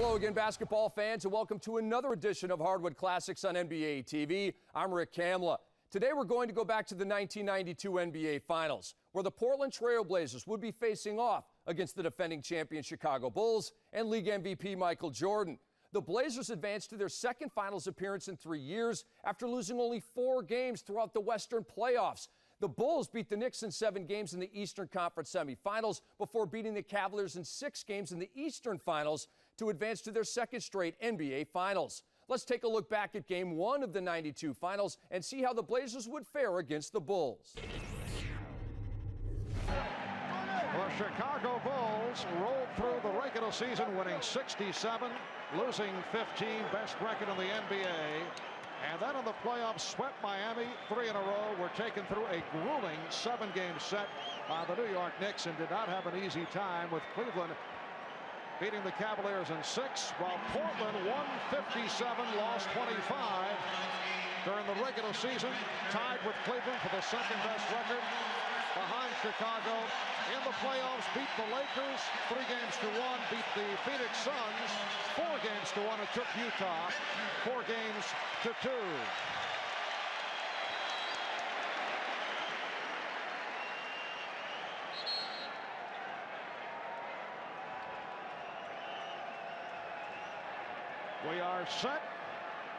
Hello again, basketball fans, and welcome to another edition of Hardwood Classics on NBA TV. I'm Rick Kamla. Today we're going to go back to the 1992 NBA Finals, where the Portland Trail Blazers would be facing off against the defending champion Chicago Bulls and league MVP Michael Jordan. The Blazers advanced to their second Finals appearance in 3 years after losing only 4 games throughout the Western playoffs. The Bulls beat the Knicks in 7 games in the Eastern Conference semifinals before beating the Cavaliers in 6 games in the Eastern Finals to advance to their second straight NBA Finals. Let's take a look back at Game 1 of the 92 Finals and see how the Blazers would fare against the Bulls. The Chicago Bulls rolled through the regular season, winning 67, losing 15, best record in the NBA. And then in the playoffs, swept Miami 3 in a row. Were taken through a grueling 7-game set by the New York Knicks and did not have an easy time, with Cleveland beating the Cavaliers in 6, while Portland won 57, lost 25 during the regular season, tied with Cleveland for the second best record behind Chicago. In the playoffs, beat the Lakers 3 games to 1, beat the Phoenix Suns 4 games to 1, and took Utah 4 games to 2. We are set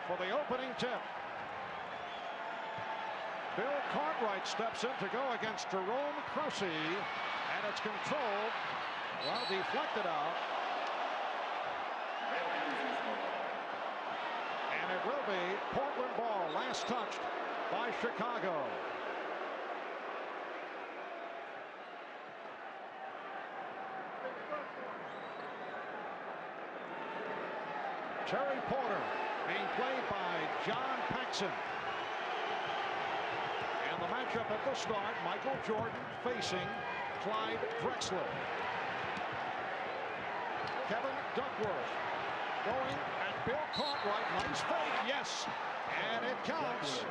for the opening tip. Bill Cartwright steps in to go against Jerome Kersey, and it's controlled, well, deflected out. And it will be Portland ball, last touched by Chicago. Terry Porter being played by John Paxson. And the matchup at the start, Michael Jordan facing Clyde Drexler. Kevin Duckworth going at Bill Cartwright. Nice fake, yes, and it counts.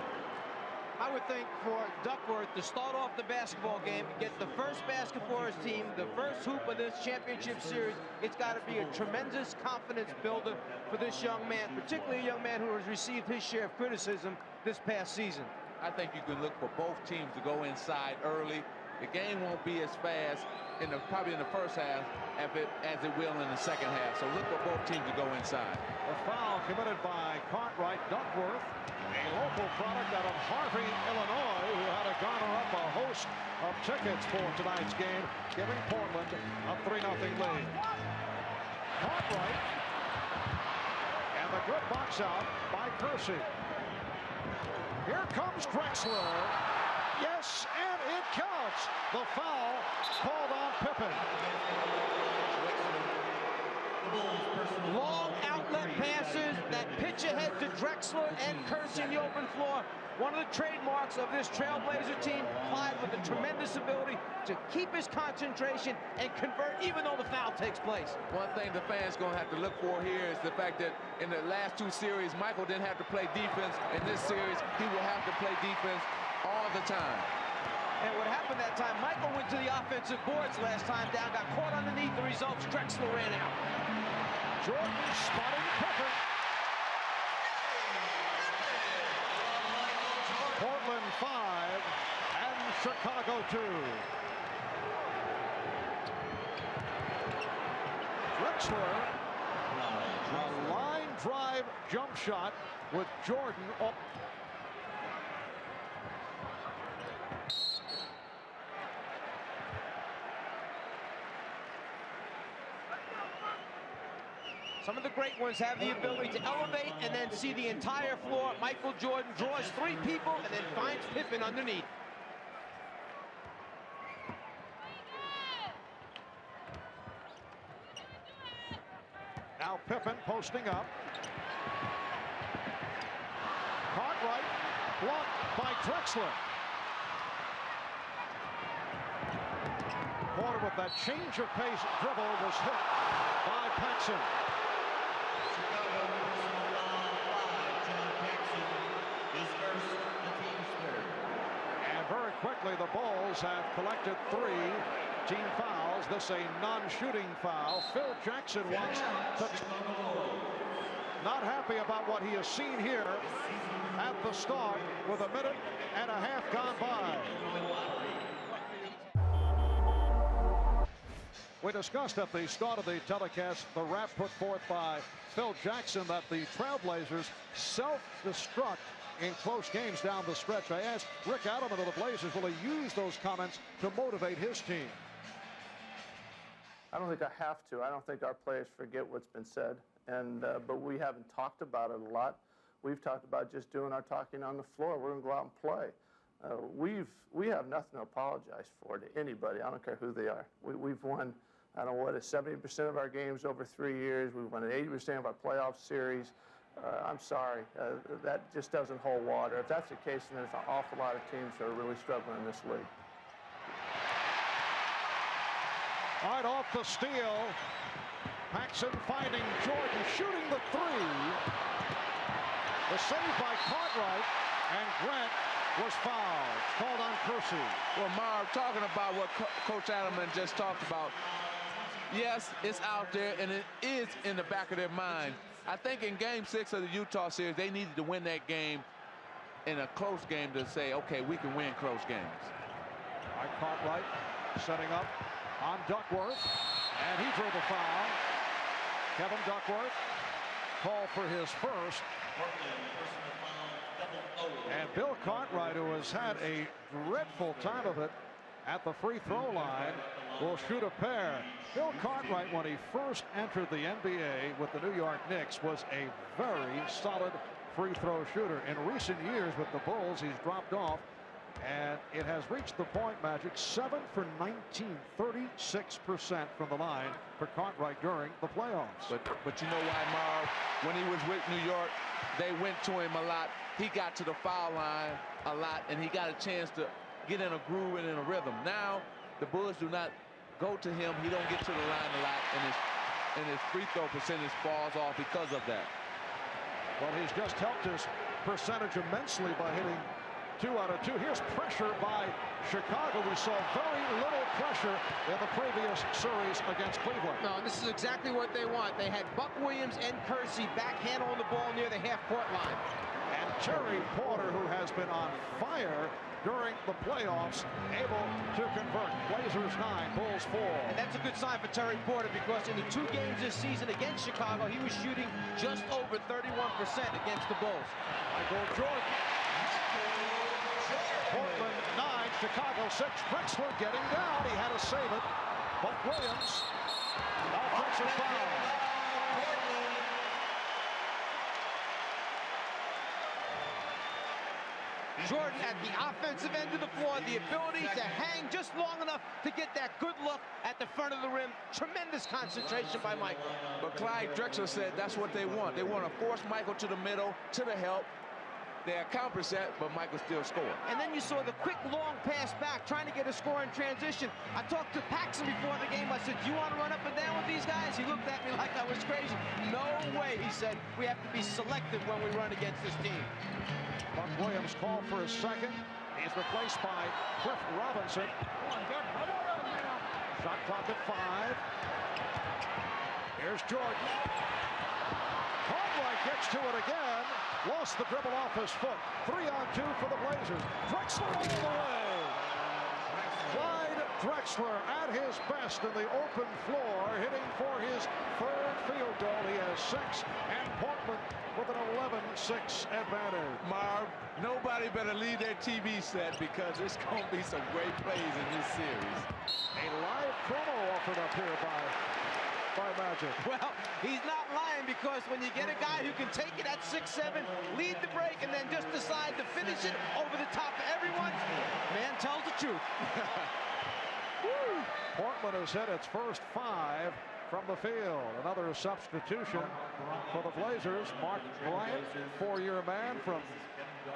I would think for Duckworth to start off the basketball game, get the first basket for his team, the first hoop of this championship series, it's got to be a tremendous confidence builder for this young man, particularly a young man who has received his share of criticism this past season. I think you can look for both teams to go inside early. The game won't be as fast probably in the first half as it will in the second half. So look for both teams to go inside. A foul committed by Cartwright. Duckworth, a local product out of Harvey, Illinois, who had to garner up a host of tickets for tonight's game, giving Portland a 3-0 lead. Cartwright, and the good box out by Kersey. Here comes Drexler. Yes, and it counts. The foul called on Pippen. Long outlet passes that pitch ahead to Drexler and Kersey in the open floor. One of the trademarks of this Trailblazer team, Clyde, with a tremendous ability to keep his concentration and convert even though the foul takes place. One thing the fans going to have to look for here is the fact that in the last 2 series, Michael didn't have to play defense. In this series, he will have to play defense all the time. And what happened that time, Michael went to the offensive boards last time down, got caught underneath the results. Drexler ran out. Jordan spotting Pippen. Portland 5 and Chicago 2. Drexler, a line drive jump shot with Jordan up. Some of the great ones have the ability to elevate and then see the entire floor. Michael Jordan draws 3 people and then finds Pippen underneath. Now Pippen posting up. Cartwright blocked by Drexler. Porter with that change of pace dribble was hit by Paxson. And very quickly the Bulls have collected 3 13 fouls. This a non-shooting foul. Phil Jackson wants to... Not happy about what he has seen here at the start with a minute and a half gone by. We discussed at the start of the telecast the rap put forth by Phil Jackson that the Trailblazers self-destruct in close games down the stretch. I asked Rick Adelman of the Blazers, will he use those comments to motivate his team? I don't think I have to. I don't think our players forget what's been said, but we haven't talked about it a lot. We've talked about just doing our talking on the floor. We're going to go out and play. We have nothing to apologize for to anybody. I don't care who they are. We've won, I don't know what, 70% of our games over 3 years. We've won 80% of our playoff series. I'm sorry, that just doesn't hold water. If that's the case, then there's an awful lot of teams that are really struggling in this league. All right, off the steal. Paxson finding Jordan, shooting the three. The save by Cartwright, and Grant was fouled. Called on Kersey. Well, Marv, talking about what Coach Adelman just talked about, yes, it's out there, and it is in the back of their mind. I think in Game 6 of the Utah series, they needed to win that game in a close game to say, okay, we can win close games. All right, Cartwright setting up on Duckworth, and he drew the foul. Kevin Duckworth called for his first. And Bill Cartwright, who has had a dreadful time of it at the free throw line, will shoot a pair. Bill Cartwright, when he first entered the NBA with the New York Knicks, was a very solid free throw shooter. In recent years with the Bulls, he's dropped off, and it has reached the point, Magic, 7 for 19, 36% from the line for Cartwright during the playoffs. But you know why, Marv? When he was with New York, they went to him a lot. He got to the foul line a lot, and he got a chance to get in a groove and in a rhythm. Now, the Bulls do not go to him. He don't get to the line a lot, and his free throw percentage falls off because of that. Well, he's just helped his percentage immensely by hitting 2 out of 2. Here's pressure by Chicago. We saw very little pressure in the previous series against Cleveland. No, this is exactly what they want. They had Buck Williams and Kersey backhand on the ball near the half-court line. And Terry Porter, who has been on fire during the playoffs, able to convert. Blazers 9, Bulls 4. And that's a good sign for Terry Porter, because in the 2 games this season against Chicago, he was shooting just over 31% against the Bulls. Michael Jordan. Portland 9, Chicago 6. Drexler getting down. He had to save it. Buck Williams. Offensive foul. Jordan at the offensive end of the floor, the ability to hang just long enough to get that good look at the front of the rim. Tremendous concentration by Michael. But Clyde Drexler said that's what they want. They want to force Michael to the middle, to the help. They accomplished that, but Michael still scored. And then you saw the quick, long pass back, trying to get a score in transition. I talked to Paxson before the game. I said, "You want to run up and down with these guys?" He looked at me like I was crazy. No way, he said. We have to be selective when we run against this team. Buck Williams called for his second. He's replaced by Cliff Robinson. Shot clock at 5. Here's Jordan. Cartwright gets to it again. Lost the dribble off his foot. 3-on-2 for the Blazers. Drexler all the way. Clyde Drexler at his best in the open floor, hitting for his 3rd field goal. He has 6, and Portland with an 11-6 advantage. Marv, nobody better leave their TV set, because there's going to be some great plays in this series. A live promo offered up here by Magic. Well, he's not lying, because when you get a guy who can take it at 6'7", lead the break, and then just decide to finish it over the top of everyone, man tells the truth. Portland has hit its first 5 from the field. Another substitution for the Blazers. Mark Bryant, 4-year man from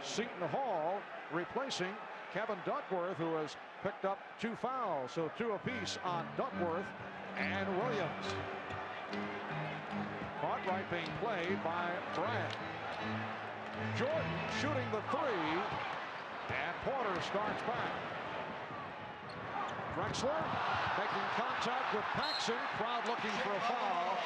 Seton Hall, replacing Kevin Duckworth, who has picked up 2 fouls. So 2 apiece on Duckworth and Williams. Cartwright being played by Bryant. Jordan shooting the 3, and Porter starts back. Drexler making contact with Paxson. Crowd looking for a foul.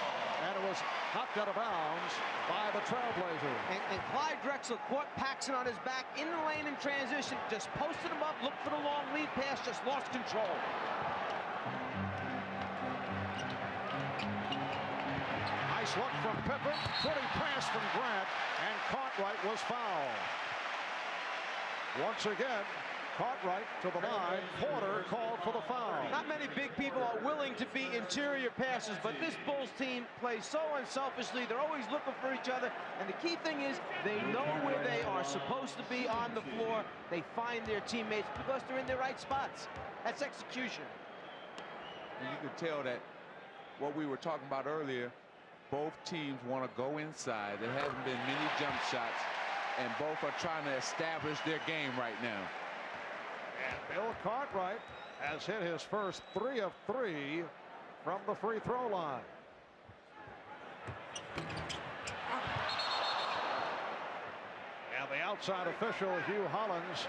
And it was knocked out of bounds by the Trailblazers. And Clyde Drexler caught Paxson on his back in the lane in transition, just posted him up, looked for the long lead pass, just lost control. Nice look from Pippen, footing pass from Grant, and Cartwright was fouled. Once again, Cartwright to the line. Porter called for the foul. Not many big people are willing to be interior passers, but this Bulls team plays so unselfishly. They're always looking for each other, and the key thing is they know where they are supposed to be on the floor. They find their teammates because they're in their right spots. That's execution. And you can tell that what we were talking about earlier, both teams want to go inside. There hasn't been many jump shots, and both are trying to establish their game right now. And Bill Cartwright has hit his first 3 of 3 from the free throw line. And the outside official, Hugh Hollins,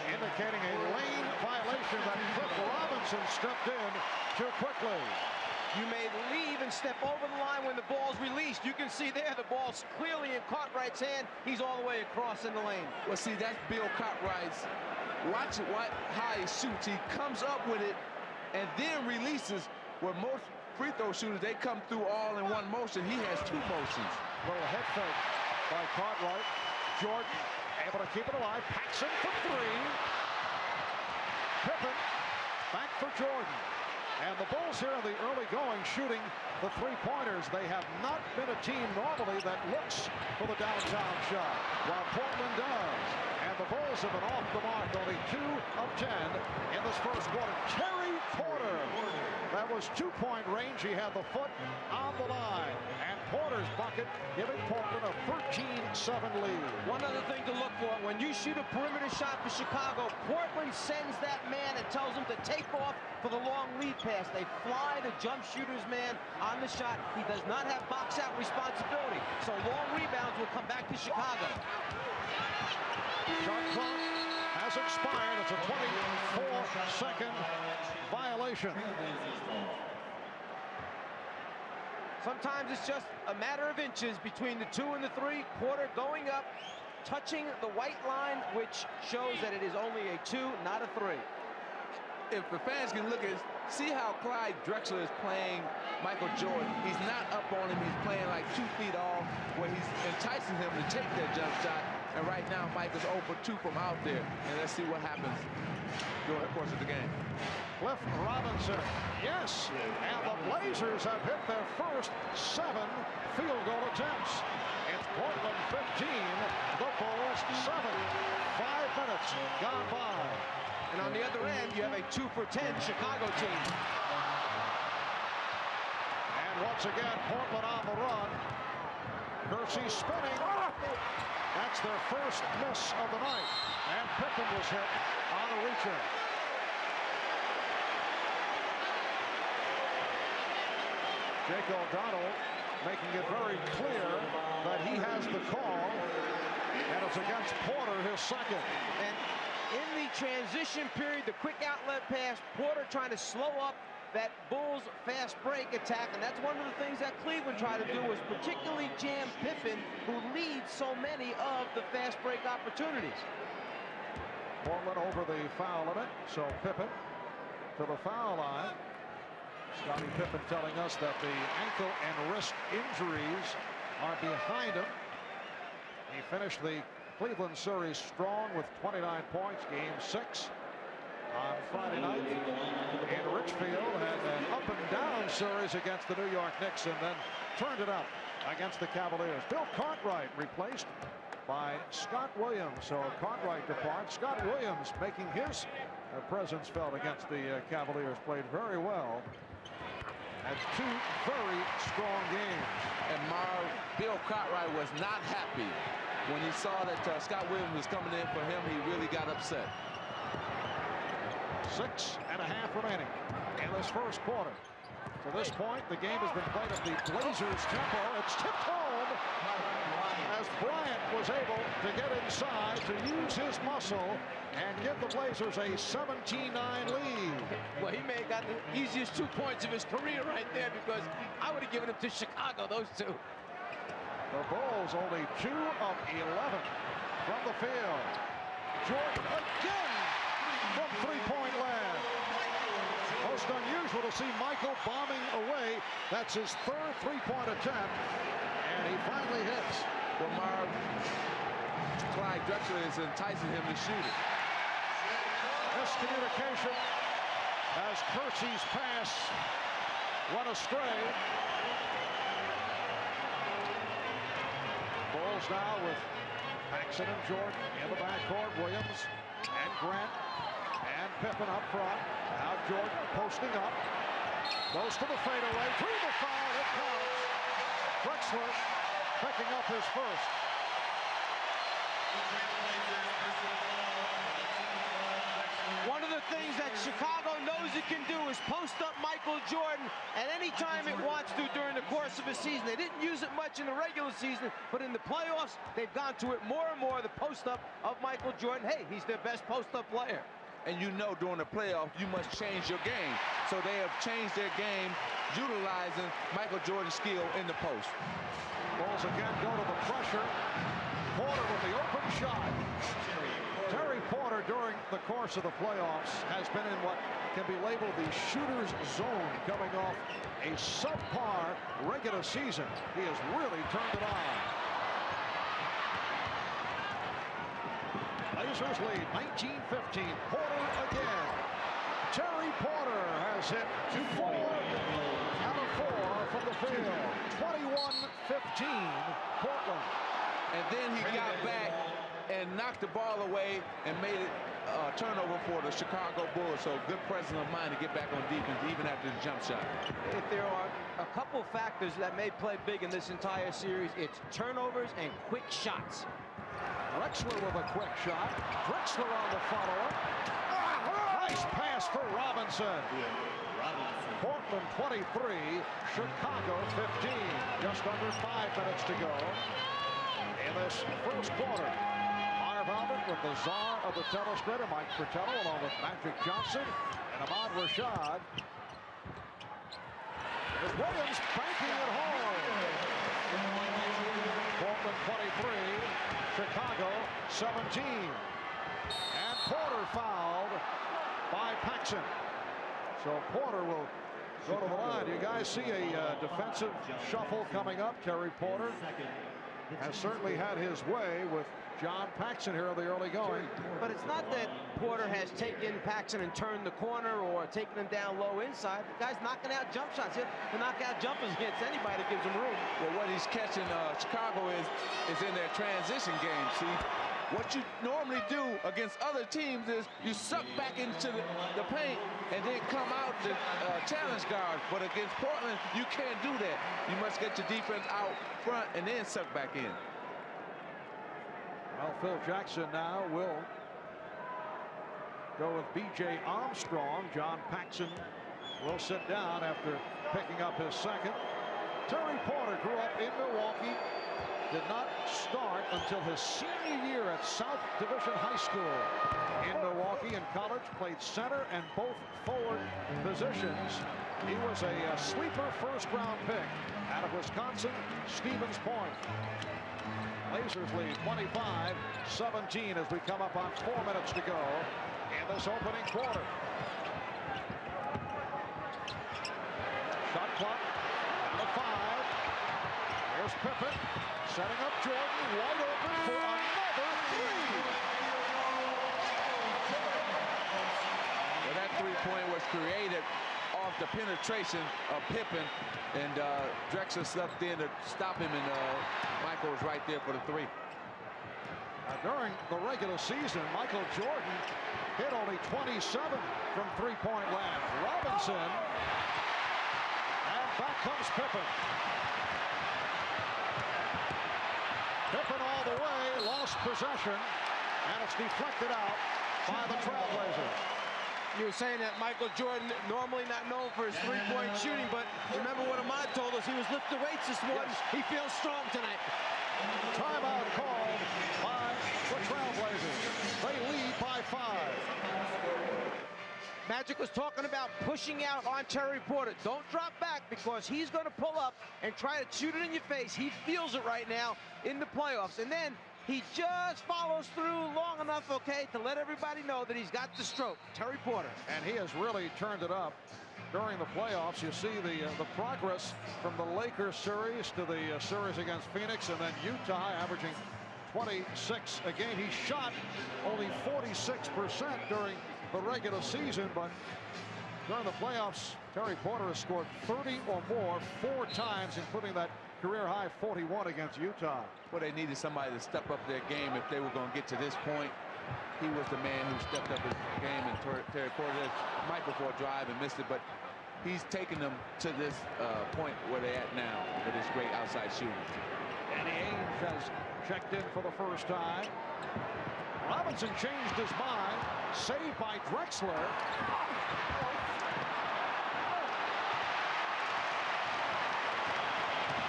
indicating a lane violation that Cliff Robinson stepped in too quickly. You may leave and step over the line when the ball's released. You can see there the ball's clearly in Cartwright's hand. He's all the way across in the lane. Well, see, that's Bill Cartwright's. Watch it, how he shoots. He comes up with it and then releases. Where most free throw shooters, they come through all in one motion. He has 2 motions. Little head fake by Cartwright. Jordan able to keep it alive. Paxson for 3. Pippen back for Jordan. And the Bulls here in the early going shooting the 3-pointers. They have not been a team normally that looks for the downtown shot, while Portland does. And the Bulls have been off the mark, only 2 of 10 in this first quarter. Terry Porter, that was 2-point range. He had the foot on the line. And Porter's bucket giving Portland a 13-7 lead. One other thing to look for, when you shoot a perimeter shot for Chicago, Portland sends that man and tells him to take off for the long lead pass. They fly the jump shooter's man on the shot. He does not have box-out responsibility. So long rebounds will come back to Chicago. Shot clock has expired. It's a 24-second violation. Sometimes it's just a matter of inches between the 2 and the 3. Porter going up, touching the white line, which shows that it is only a 2, not a 3. If the fans can look at, see how Clyde Drexler is playing Michael Jordan. He's not up on him. He's playing like 2 feet off, where he's enticing him to take that jump shot. And right now, Mike is 0 for 2 from out there. And let's see what happens during the course of the game. Cliff Robinson, yes, and the Blazers have hit their first 7 field goal attempts. It's Portland 15, the Bulls 7. 5 minutes gone by. And on the other end, you have a 2 for 10 Chicago team. And once again, Portland on the run. Kersey spinning. That's their first miss of the night. And Pippen was hit on a reach-in. Jake O'Donnell making it very clear that he has the call. And it's against Porter, his second. And in the transition period, the quick outlet pass, Porter trying to slow up that Bulls fast break attack, and that's one of the things that Cleveland tried to do, was particularly jam Pippen, who leads so many of the fast break opportunities. Portland over the foul limit, so Pippen to the foul line. Scottie Pippen telling us that the ankle and wrist injuries are behind him. He finished the Cleveland series strong with 29 points, game 6 on Friday night in Richfield. Had an up and down series against the New York Knicks and then turned it up against the Cavaliers. Bill Cartwright replaced by Scott Williams. So Cartwright departs. Scott Williams making his presence felt against the Cavaliers. Played very well. Had 2 very strong games. And Bill Cartwright was not happy when he saw that Scott Williams was coming in for him. He really got upset. 6.5 remaining in this first quarter. To this point, the game has been played at the Blazers' tempo. It's tipped home as Bryant was able to get inside to use his muscle and give the Blazers a 17-9 lead. Well, he may have got the easiest 2 points of his career right there, because I would have given him to Chicago, those two. The Bulls only 2 of 11 from the field. Jordan again from three-point land. Most unusual to see Michael bombing away. That's his third three-point attempt, and he finally hits. Well, Marv, Clyde Drexler is enticing him to shoot it. Miscommunication as Kersey's pass went astray. Bulls now with Paxson and Jordan in the backcourt. Williams and Grant and Pippen up front. Now Jordan posting up. Goes to the fadeaway. Through the foul. It counts. Drexler picking up his first. One of the things that Chicago knows it can do is post up Michael Jordan at any time it wants to during the course of a season. They didn't use it much in the regular season, but in the playoffs, they've gone to it more and more, the post up of Michael Jordan. Hey, he's their best post up player. And you know during the playoffs, you must change your game. So they have changed their game, utilizing Michael Jordan's skill in the post. Bulls again go to the pressure. Porter with the open shot. Terry Porter during the course of the playoffs has been in what can be labeled the shooter's zone, coming off a subpar regular season. He has really turned it on. Blazers lead 19-15. Porter again. Terry Porter has hit 4 out of 4 from the field. 21-15 Portland. And then he got back and knocked the ball away and made it a turnover for the Chicago Bulls. So good presence of mind to get back on defense even after the jump shot. If there are a couple factors that may play big in this entire series, it's turnovers and quick shots. Drexler with a quick shot. Drexler on the follow-up. Nice pass for Robinson. Portland 23, Chicago 15. Just under 5 minutes to go in this first quarter. Marv Albert with the czar of the telestrator, Mike Fratello, along with Magic Johnson and Ahmad Rashad. There's Williams banking it home. Portland 23, Chicago 17. And Porter fouled by Paxson. So Porter will go to the line. Do you guys see a defensive shuffle coming up? Terry Porter has certainly had his way with John Paxson here in the early going. But it's not that Porter has taken Paxson and turned the corner or taken him down low inside. The guy's knocking out jump shots. He'll knock out jumpers against anybody that gives him room. Well, what he's catching Chicago is in their transition game. See, what you normally do against other teams is you suck back into the paint and then come out to challenge guards. But against Portland, you can't do that. You must get your defense out front and then suck back in. Well, Phil Jackson now will go with B.J. Armstrong. John Paxson will sit down after picking up his second. Terry Porter grew up in Milwaukee. Did not start until his senior year at South Division High School in Milwaukee. In college, played center and both forward positions. He was a sleeper first-round pick out of Wisconsin, Stevens Point. Blazers lead 25-17 as we come up on 4 minutes to go in this opening quarter. Shot clock down to 5. Here's Pippen setting up Jordan, wide open for another 3. Well, that three-point was created off the penetration of Pippen, and Drexler stepped in to stop him, and Michael was right there for the 3. During the regular season, Michael Jordan hit only 27 from three-point land. Robinson, and back comes Pippen. Pippen all the way, lost possession, and it's deflected out by the Trailblazers. You were saying that Michael Jordan, normally not known for his three-point shooting, but Remember what Ahmad told us? He was lifting weights this morning. Yes. He feels strong tonight. Timeout called by the Trailblazers. They lead by 5. Magic was talking about pushing out on Terry Porter. Don't drop back because he's going to pull up and try to shoot it in your face. He feels it right now in the playoffs. And then he just follows through long enough, okay, to let everybody know that he's got the stroke. Terry Porter. And he has really turned it up during the playoffs. You see the progress from the Lakers series to the series against Phoenix, and then Utah averaging 26 a game. He shot only 46% during the regular season, but during the playoffs, Terry Porter has scored 30 or more 4 times, including that career-high 41 against Utah. Well, they needed somebody to step up their game if they were going to get to this point. He was the man who stepped up his game, and Terry Porter might before drive and missed it, but he's taken them to this point where they're at now with his great outside shooting. Danny Ainge has checked in for the first time. Robinson changed his mind. Saved by Drexler.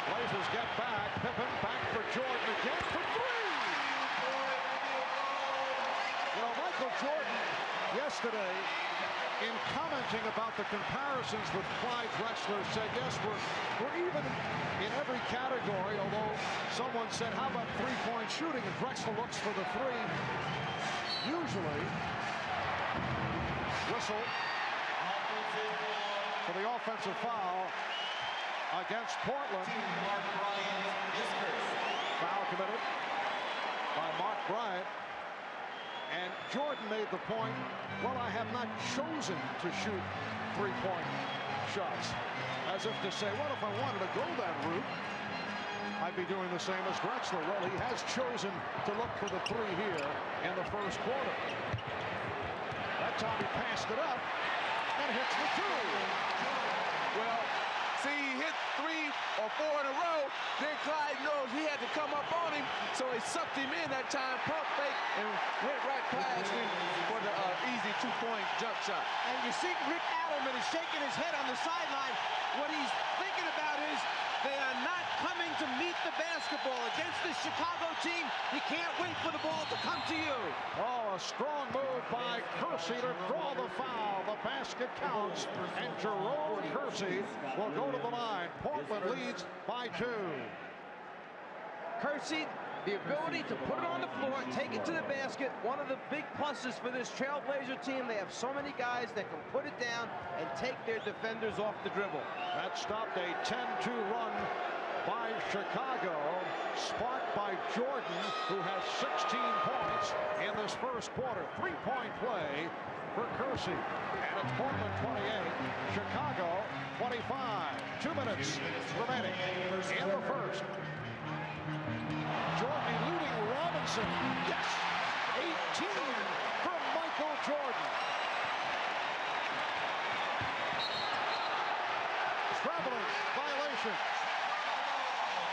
Blazers get back. Pippen back for Jordan again for 3. You know, Michael Jordan yesterday, in commenting about the comparisons with Clyde Drexler, said, yes, we're even in every category, although someone said, how about three-point shooting? And Drexler looks for the 3. Usually, whistle for the offensive foul against Portland. Foul committed by Mark Bryant. And Jordan made the point, well, I have not chosen to shoot three-point shots. As if to say, well, if I wanted to go that route, I'd be doing the same as Drexler. Well, he has chosen to look for the 3 here in the first quarter. That time he passed it up and hits the 2. Well, see, he hit 3 or 4 in a row. Then Clyde knows he had to come up on him, so he sucked him in that time, pump fake, and went right past him for the easy 2-point jump shot. And you see Rick Adelman is shaking his head on the sideline. What he's thinking about is they are not coming to meet the basketball. Against the Chicago team, you can't wait for the ball to come to you. Oh, a strong move by Kersey to draw the foul. The basket counts, and Jerome Kersey will go to the line. Portland leads by 2. Kersey, the ability to put it on the floor, take it to the basket, one of the big pluses for this Trailblazer team. They have so many guys that can put it down and take their defenders off the dribble. That stopped a 10-2 run by Chicago, sparked by Jordan, who has 16 points in this first quarter. 3-point play for Kersey. And it's Portland 28, Chicago 25. 2 minutes remaining in the first. Jordan eluding Robinson. Yes! 18 from Michael Jordan. Scrambling violation.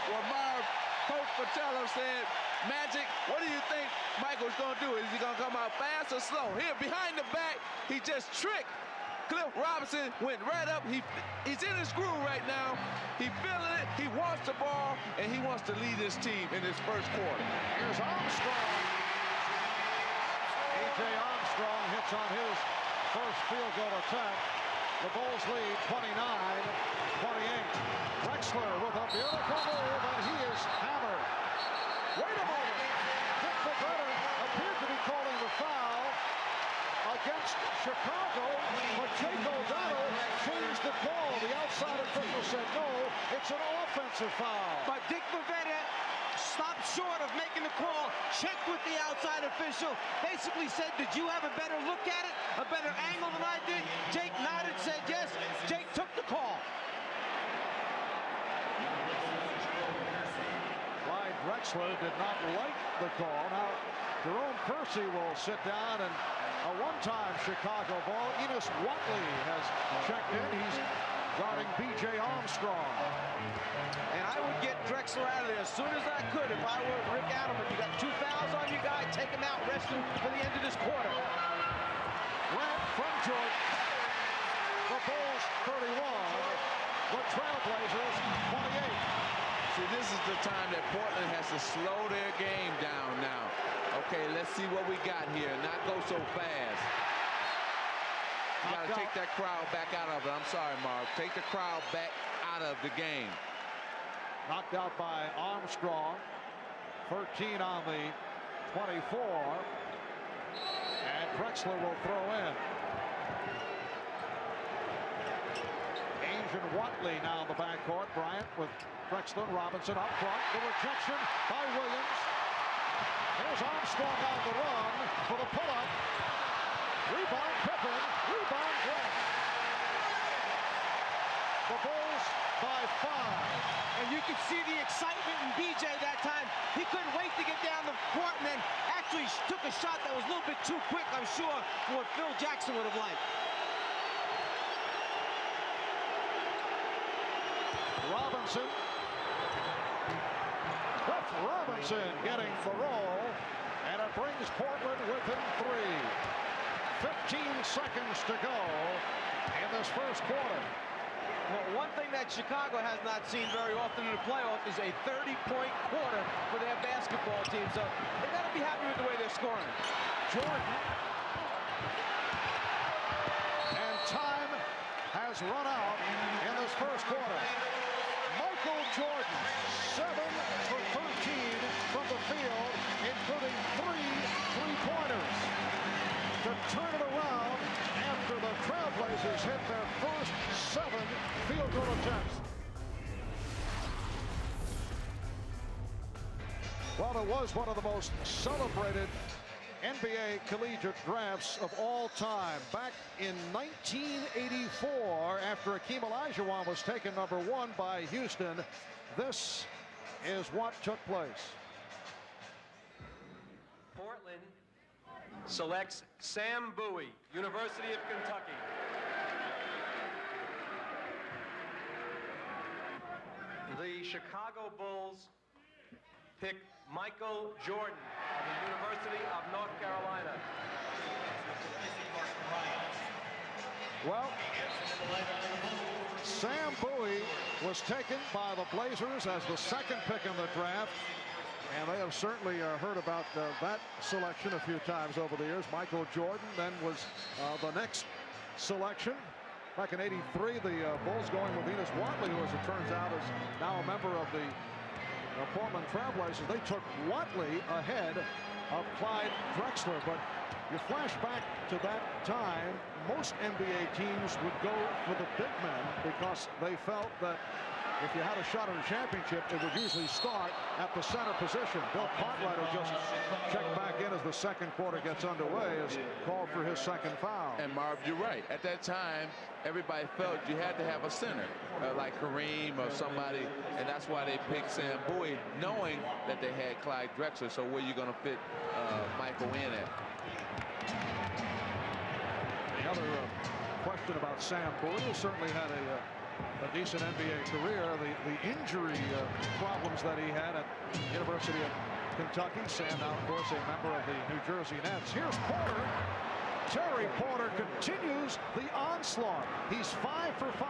Well, Marv, Coach Patello said, Magic, what do you think Michael's going to do? Is he going to come out fast or slow? Here, behind the back, he just tricked. Cliff Robinson went right up. He's in his groove right now. He feeling it. He wants the ball, and he wants to lead his team in this first quarter. Here's Armstrong. A.J. Armstrong hits on his first field goal attempt. The Bulls lead 29-28. Drexler with a beautiful move, and he is hammered. Wait a moment. Dick Bavetta appeared to be calling the foul against Chicago, but Jake O'Donnell changed the call. The outside official said no, it's an offensive foul. But Dick Bavetta stopped short of making the call, checked with the outside official, basically said, did you have a better look at it, a better angle than I did? Jake nodded, said yes. Jake took the call. Clyde Drexler did not like the call. Now, Jerome Kersey will sit down, and a one-time Chicago ball. Enos Watley has checked in. He's guarding B.J. Armstrong. And I would get Drexler out of there as soon as I could if I were Rick Adelman. You got 2 fouls on your guy, take him out, rest him for the end of this quarter. Grant from Jordan. The Bulls 31, the Trailblazers 28. See, this is the time that Portland has to slow their game down now. Okay, let's see what we got here. Not go so fast. You got to take that crowd back out of it. I'm sorry, Mark. Take the crowd back out of the game. Knocked out by Armstrong. 13 on the 24. And Drexler will throw in. Ainge and Watley now in the backcourt. Bryant with Drexler, Robinson up front. The rejection by Williams. Here's Armstrong on the run for the pull-up. Rebound Pippen. Rebound Grant. The Bulls by 5. And you could see the excitement in BJ that time. He couldn't wait to get down the court and then actually took a shot that was a little bit too quick, I'm sure, for what Phil Jackson would have liked. Robinson. Cliff Robinson getting the roll, and it brings Portland within 3. 15 seconds to go in this first quarter. Well, one thing that Chicago has not seen very often in the playoff is a 30-point quarter for their basketball team. So they got to be happy with the way they're scoring. Jordan. And time has run out in this first quarter. Michael Jordan, 7 for 13 from the field, including 3 three-pointers to turn it around after the Trailblazers hit their first 7 field goal attempts. Well, it was one of the most celebrated NBA collegiate drafts of all time. Back in 1984, after Akeem Olajuwon was taken number 1 by Houston, this is what took place. Portland selects Sam Bowie, University of Kentucky. The Chicago Bulls pick Michael Jordan of the University of North Carolina. Well, Sam Bowie was taken by the Blazers as the 2nd pick in the draft. And they have certainly heard about that selection a few times over the years. Michael Jordan then was the next selection. Back in '83, the Bulls going with Enos Watley, who, as it turns out, is now a member of the Portland Trailblazers. They took Watley ahead of Clyde Drexler. But you flash back to that time, most NBA teams would go for the big men because they felt that if you had a shot at a championship, it would usually start at the center position. Bill Cartwright just checked back in as the second quarter gets underway, has called for his 2nd foul. And Marv, you're right. At that time, everybody felt you had to have a center, like Kareem or somebody, and that's why they picked Sam Bowie, knowing that they had Clyde Drexler. So where are you going to fit Michael in at? The other question about Sam Bowie, who certainly had a decent NBA career. The injury problems that he had at University of Kentucky. Sam now, of course, a member of the New Jersey Nets. Here's Porter. Terry Porter continues the onslaught. He's 5 for 5.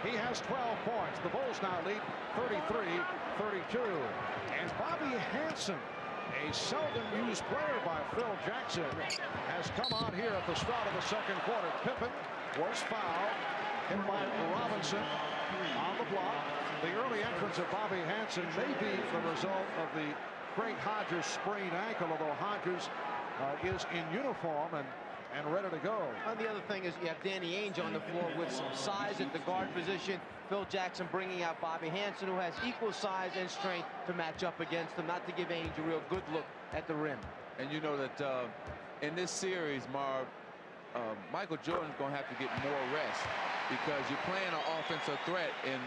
He has 12 points. The Bulls now lead 33-32. And Bobby Hansen, a seldom used player by Phil Jackson, has come on here at the start of the second quarter. Pippen was fouled. Hit by Robinson on the block. The early entrance of Bobby Hansen may be the result of the Craig Hodges sprained ankle, although Hodges is in uniform and ready to go. And the other thing is you have Danny Ainge on the floor with some size at the guard position. Phil Jackson bringing out Bobby Hansen, who has equal size and strength to match up against him, not to give Ainge a real good look at the rim. And you know that in this series, Marv, Michael Jordan's going to have to get more rest because you're playing an offensive threat in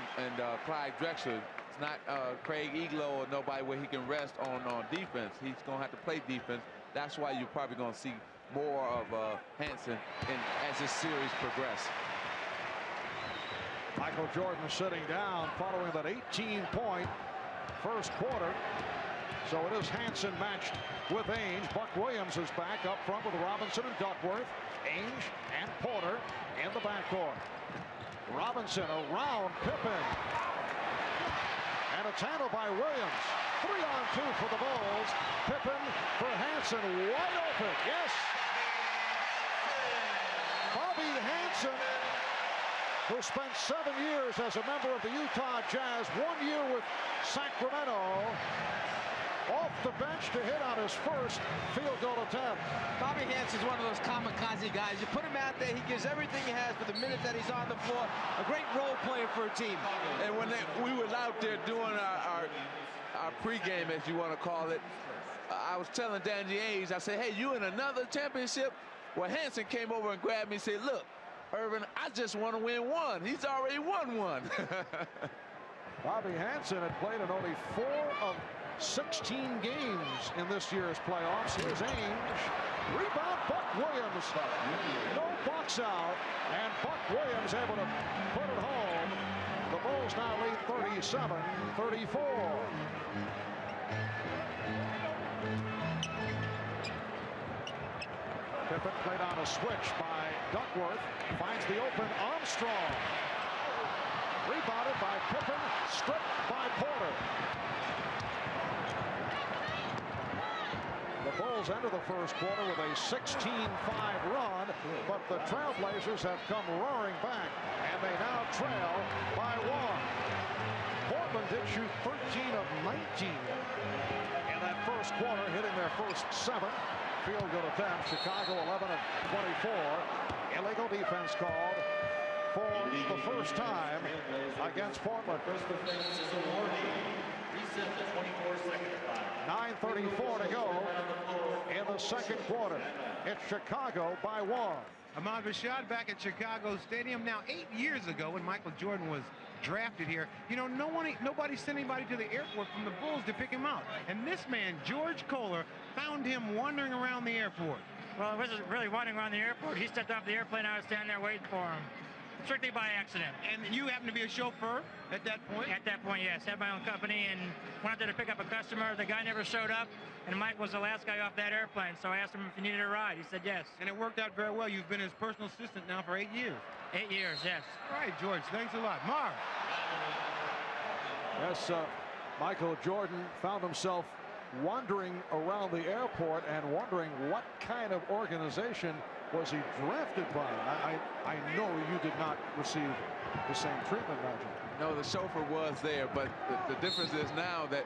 Clyde Drexler. It's not Craig Eglow or nobody where he can rest on defense. He's going to have to play defense. That's why you're probably going to see more of Hansen as this series progresses. Michael Jordan sitting down following that 18-point first quarter. So it is Hansen matched with Ainge. Buck Williams is back up front with Robinson and Duckworth. Ainge and Porter in the backcourt. Robinson around Pippen. And it's handled by Williams. 3-on-2 for the Bulls. Pippen for Hansen, wide open. Yes. Bobby Hansen, who spent 7 years as a member of the Utah Jazz, 1 year with Sacramento, off the bench to hit on his first field goal attempt. Bobby Hansen's one of those kamikaze guys. You put him out there, he gives everything he has for the minute that he's on the floor. A great role player for a team. And when we was out there doing our pregame, as you want to call it, I was telling Danny Ainge, I said, hey, you in another championship? Well, Hansen came over and grabbed me and said, look, Irvin, I just want to win one. He's already won one. Bobby Hansen had played in only 4 of 16 games in this year's playoffs. Here's Ainge. Rebound, Buck Williams. No box out, and Buck Williams able to put it home. The Bulls now lead 37-34. Pippen played on a switch by Duckworth. Finds the open Armstrong. Rebounded by Pippen. Stripped by Porter. The Bulls enter the first quarter with a 16-5 run, but the Trailblazers have come roaring back, and they now trail by 1. Portland did shoot 13 of 19 in that first quarter, hitting their first 7 field goal attempts. Chicago 11 of 24. Illegal defense called for the first time against Portland. 9:34 to go in the second quarter. It's Chicago by 1. Ahmad Rashad back at Chicago Stadium now 8 years ago when Michael Jordan was drafted here. You know, nobody sent anybody to the airport from the Bulls to pick him out. And this man, George Kohler, found him wandering around the airport. Well, it wasn't really wandering around the airport. He stepped off the airplane. I was standing there waiting for him. Strictly by accident. And you happened to be a chauffeur at that point? At that point, yes. Had my own company and went out there to pick up a customer. The guy never showed up, and Mike was the last guy off that airplane. So I asked him if he needed a ride. He said yes. And it worked out very well. You've been his personal assistant now for 8 years. 8 years, yes. All right, George. Thanks a lot. Marv. Yes, Michael Jordan found himself wandering around the airport and wondering what kind of organization was he drafted by. I know you did not receive the same treatment, Roger. No, the chauffeur was there, but the difference is now that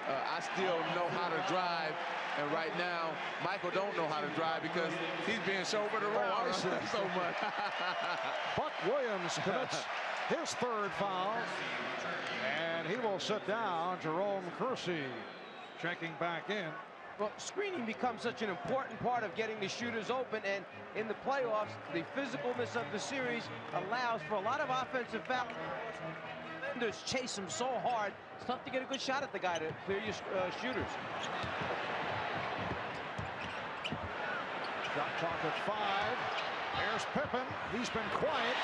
I still know how to drive, and right now Michael don't know how to drive because he's being chauffeured around so much. Buck Williams commits his third foul, and he will sit down. Jerome Kersey checking back in. Well, screening becomes such an important part of getting the shooters open, and in the playoffs, the physicalness of the series allows for a lot of offensive fouls. Defenders chase him so hard, it's tough to get a good shot at the guy to clear your shooters. Shot clock at 5. Here's Pippen. He's been quiet.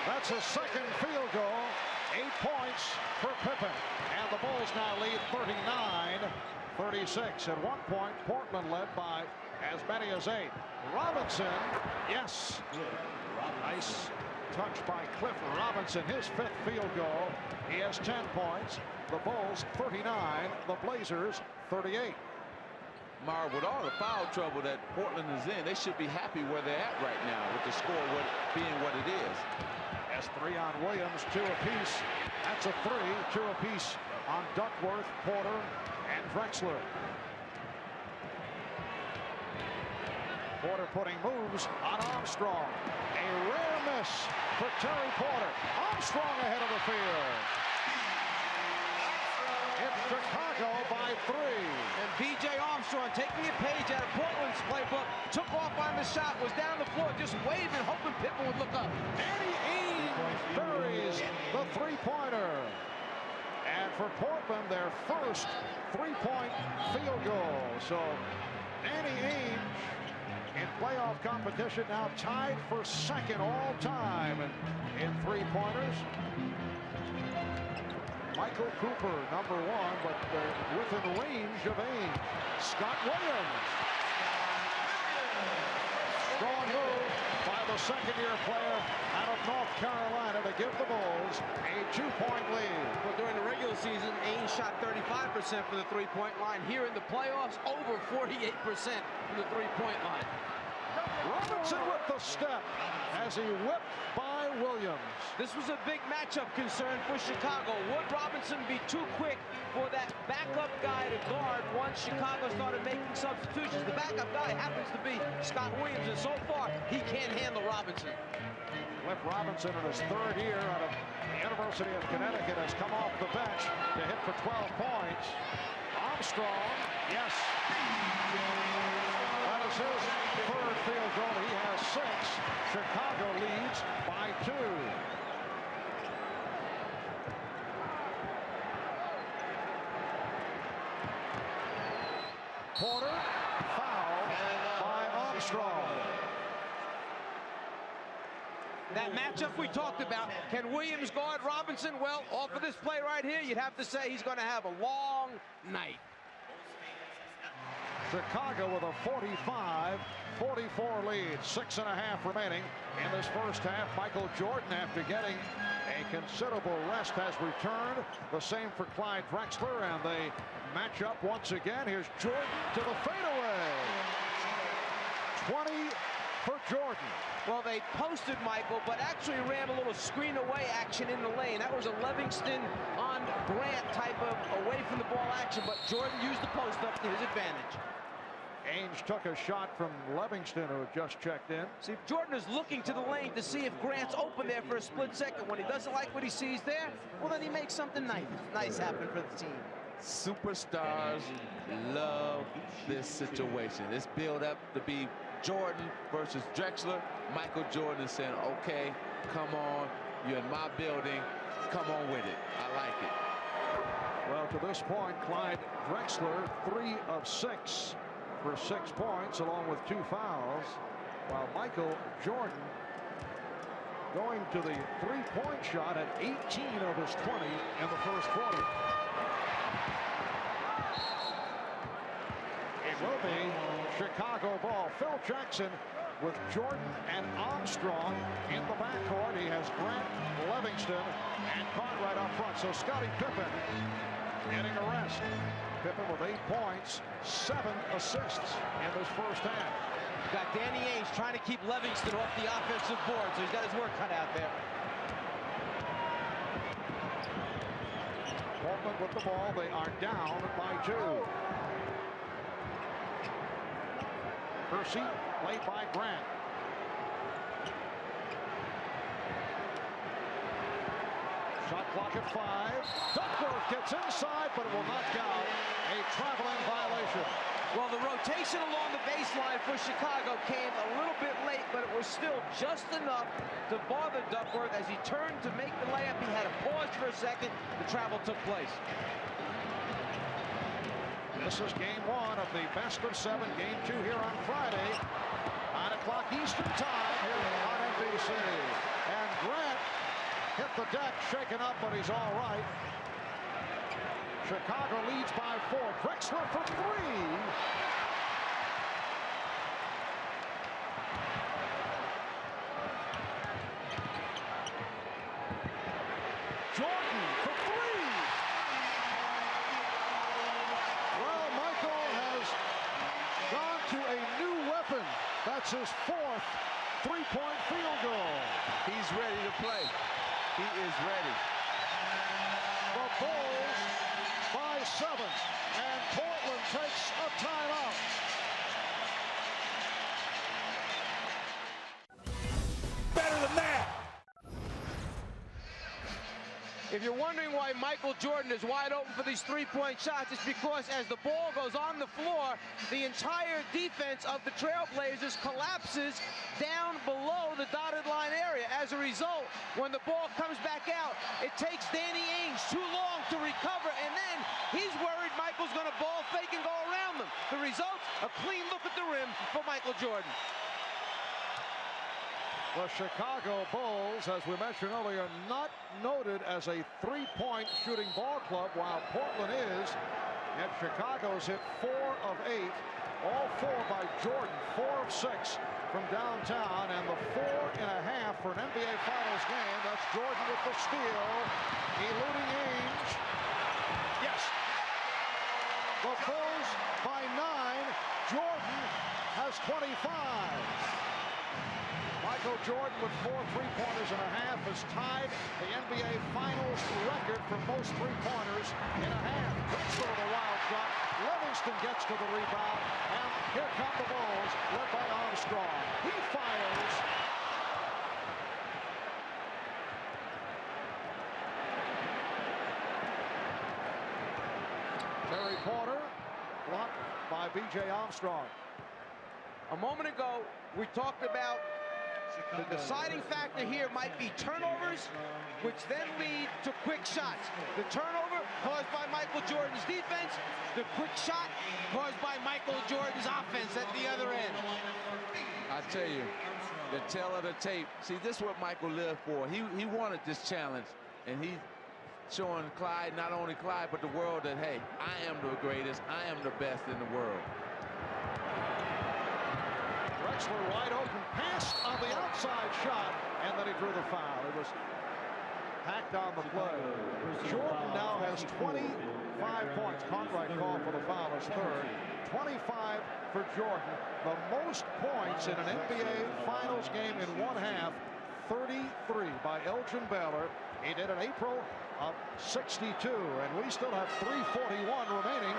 That's his second field goal. 8 points for Pippen. And the Bulls now lead 39-36. At one point, Portland led by as many as 8. Robinson, yes. Nice touch by Cliff Robinson, his 5th field goal. He has 10 points. The Bulls 39, the Blazers 38. Marv, with all the foul trouble that Portland is in, they should be happy where they're at right now with the score being what it is. That's 3 on Williams, 2 apiece. That's a 3, 2 apiece on Duckworth, Porter, and Drexler. Porter putting moves on Armstrong. A rare miss for Terry Porter. Armstrong ahead of the field. It's Chicago by 3. And B.J. Armstrong, taking a page out of Portland's playbook, took off on the shot, was down the floor, just waving, hoping Pippen would look up. Danny Ainge buries the three-pointer. And for Portland, their first three-point field goal. So Danny Ainge in playoff competition now tied for second all time in three-pointers. Michael Cooper, number 1, but within range of Ainge. Scott Williams. Strong move by the second-year player out of North Carolina to give the Bulls a 2-point lead. Well, during the regular season, Ainge shot 35% from the three-point line. Here in the playoffs, over 48% from the three-point line. Robinson with the step as he whipped by Williams. This was a big matchup concern for Chicago. Would Robinson be too quick for that backup guy to guard once Chicago started making substitutions? The backup guy happens to be Scott Williams, and so far, he can't handle Robinson. Cliff Robinson in his third year out of the University of Connecticut has come off the bench to hit for 12 points. Armstrong, yes. That is his third field goal. He has 6. Chicago leads by 2. Porter, foul by Armstrong. That matchup we talked about, can Williams guard Robinson? Well, off of this play right here, you'd have to say he's going to have a long night. Chicago with a 45-44 lead. 6.5 remaining in this first half. Michael Jordan, after getting a considerable rest, has returned. The same for Clyde Drexler, and they match up once again. Here's Jordan to the fadeaway. 20 for Jordan. Well, they posted Michael, but actually ran a little screen away action in the lane. That was a Livingston on Grant type of away from the ball action, but Jordan used the post up to his advantage. Ainge took a shot from Livingston, who had just checked in. See, Jordan is looking to the lane to see if Grant's open there for a split second. When he doesn't like what he sees there, well, then he makes something nice happen for the team. Superstars love this situation. It's built up to be Jordan versus Drexler. Michael Jordan is saying, okay, come on, you're in my building, come on with it. I like it. Well, to this point, Clyde Drexler, 3 of 6 for 6 points, along with 2 fouls, while Michael Jordan going to the 3-point shot at 18 of his 20 in the first quarter. It will be Chicago ball. Phil Jackson with Jordan and Armstrong in the backcourt. He has Grant, Livingston, and Cartwright up front. So Scottie Pippen getting a rest. Pippen with 8 points, 7 assists in this first half. Got Danny Ainge trying to keep Livingston off the offensive board, so he's got his work cut out there. Portland with the ball. They are down by 2. Percy played by Grant. Shot clock at 5. Duckworth gets inside, but it will not count. A traveling violation. Well, the rotation along the baseline for Chicago came a little bit late, but it was still just enough to bother Duckworth. As he turned to make the layup, he had to pause for a second. The travel took place. This is game 1 of the best of 7. Game 2 here on Friday. 9 o'clock Eastern time here on NBC. And Grant hit the deck, shaken up, but he's all right. Chicago leads by 4. Drexler for 3. Jordan for 3. Well, Michael has gone to a new weapon. That's his 4th 3-point field goal. He's ready to play. He is ready. The Bulls by 7, and Portland takes a timeout. Better than that. If you're wondering why Michael Jordan is wide open for these 3-point shots, it's because as the ball goes on the floor, the entire defense of the Trailblazers collapses down below the dotted line area. As a result, when the ball comes back out, it takes Danny Ainge too long to recover, and then he's worried Michael's going to ball fake and go around them. The result, a clean look at the rim for Michael Jordan. The Chicago Bulls, as we mentioned earlier, not noted as a 3-point shooting ball club, while Portland is. Yet Chicago's hit 4 of 8 All 4 by Jordan, 4 of 6 from downtown, and the 4.5 for an NBA Finals game. That's Jordan with the steal, eluding Ainge. Yes. The Bulls by 9. Jordan has 25. Michael Jordan with 4 3-pointers and a half has tied the NBA Finals record for most 3-pointers in a half. Drexler with a wild shot. Livingston gets to the rebound, and here come the Bulls, led by Armstrong. He fires. Terry Porter, blocked by B.J. Armstrong. A moment ago, we talked about the deciding factor here might be turnovers, which then lead to quick shots. The turnover caused by Michael Jordan's defense, the quick shot caused by Michael Jordan's offense at the other end. I tell you, the tale of the tape. See, this is what Michael lived for. He wanted this challenge, and he's showing Clyde, not only Clyde, but the world that, hey, I am the greatest, I am the best in the world. Drexler wide open, pass on the outside shot, and then he drew the foul. It was hacked on the play. Jordan now has 25 points. Cartwright called for the foul, his third. 25 for Jordan. The most points in an NBA Finals game in one half, 33 by Elgin Baylor. He did in April of '62, and we still have 3:41 remaining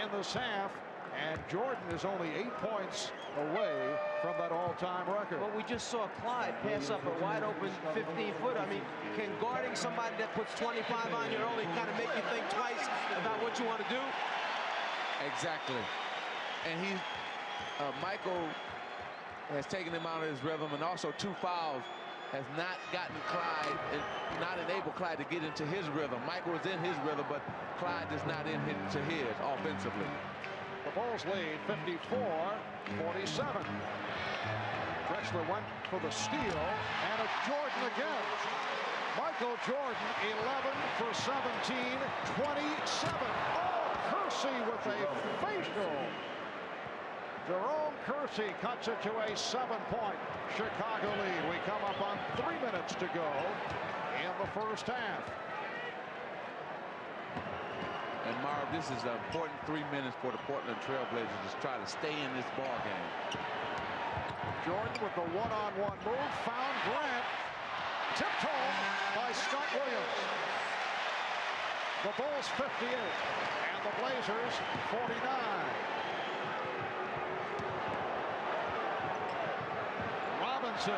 in this half. And Jordan is only 8 points away from that all-time record. Well, we just saw Clyde pass up a wide-open 15-foot. I mean, can guarding somebody that puts 25 on you early kind of make you think twice about what you want to do? Exactly. And Michael has taken him out of his rhythm, and also 2 fouls has not gotten Clyde, not enabled Clyde to get into his rhythm. Michael is in his rhythm, but Clyde is not into his offensively. The Bulls lead 54-47. Drexler went for the steal, and it's Jordan again. Michael Jordan, 11 for 17, 27. Oh, Kersey with a facial. Jerome Kersey cuts it to a 7-point Chicago lead. We come up on 3 minutes to go in the first half. And Marv, this is an important 3 minutes for the Portland Trailblazers to try to stay in this ball game. Jordan with the one-on-one move, found Grant, tipped home by Scott Williams. The Bulls 58 and the Blazers 49. Robinson,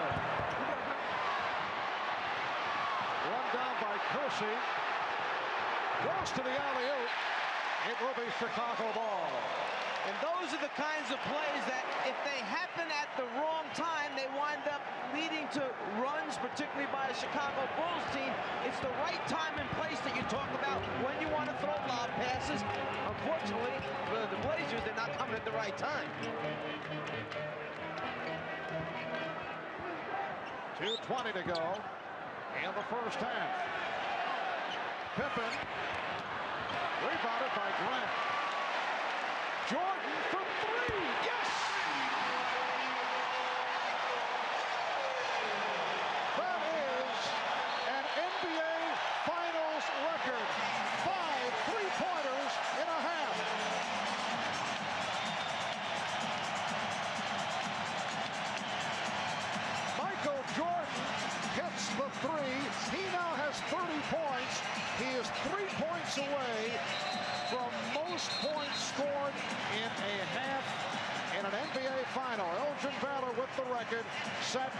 run down by Kersey. Goes to the alley-oop. It will be Chicago ball. And those are the kinds of plays that, if they happen at the wrong time, they wind up leading to runs, particularly by a Chicago Bulls team. It's the right time and place that you talk about when you want to throw lob passes. Unfortunately, for the Blazers, they're not coming at the right time. 2:20 to go in the first half. Pippen, rebounded by Grant. Jordan for 3, yes! That is an NBA Finals record. 5 3-pointers in a half. Michael Jordan hits the 3. He now has 30 points. He is 3 points away from most points scored in a half in an NBA final. Elgin Baylor with the record set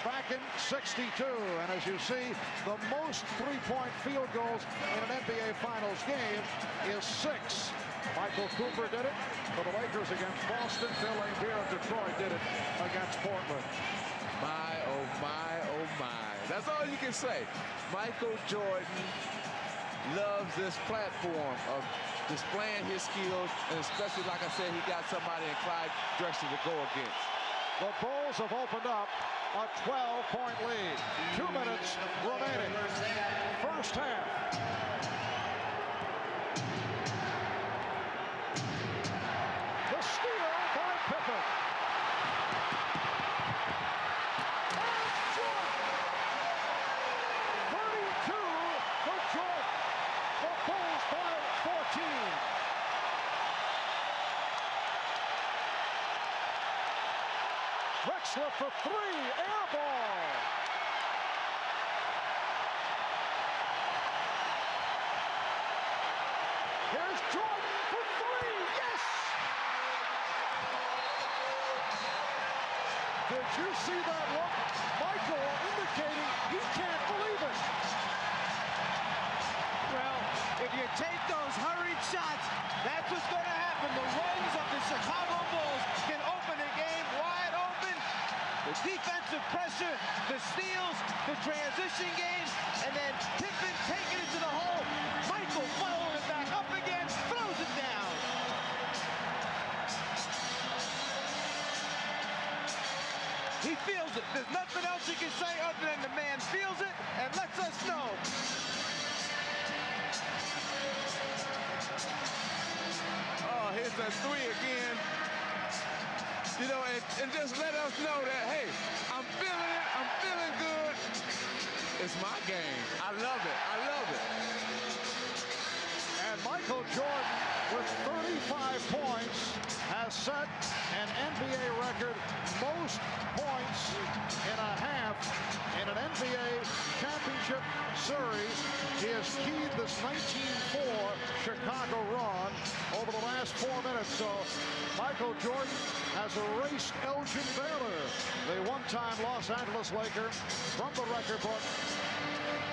back in '62. And as you see, the most 3-point field goals in an NBA Finals game is 6. Michael Cooper did it for the Lakers against Boston. Phil Laimbeer of Detroit did it against Portland. My, oh my, oh my. That's all you can say. Michael Jordan loves this platform of displaying his skills, and especially, like I said, he got somebody in Clyde Drexler to go against. The Bulls have opened up a 12-point lead. 2 minutes remaining. First half. The steal by Drexler for three, air ball. Here's Jordan for three, yes! Did you see that look? Michael indicating he can't believe it. Well, if you take those hurried shots, that's what's going to happen. The runs of the Chicago Bulls can open the game wide open. The defensive pressure, the steals, the transition game, and then Pippen taking it to the hole. Michael following it back up again, throws it down. He feels it. There's nothing else he can say other than the man feels it and lets us know. Oh, here's that three again. You know, and just let us know that, hey, I'm feeling it. I'm feeling good. It's my game. I love it. I love it. And Michael Jordan, with 35 points, has set an NBA record most points in a half in an NBA championship series. He has keyed this 19-4 Chicago run over the last 4 minutes. So Michael Jordan has erased Elgin Baylor, the one-time Los Angeles Laker, from the record book.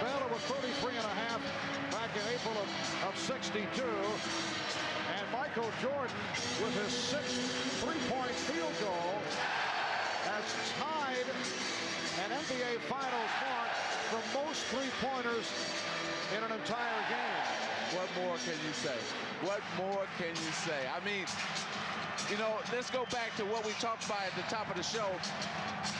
Baylor with 33 and a half back in April of 62. And Michael Jordan, with his sixth three-point field goal, has tied an NBA Finals mark for most three-pointers in an entire game. What more can you say? What more can you say? I mean, you know, let's go back to what we talked about at the top of the show.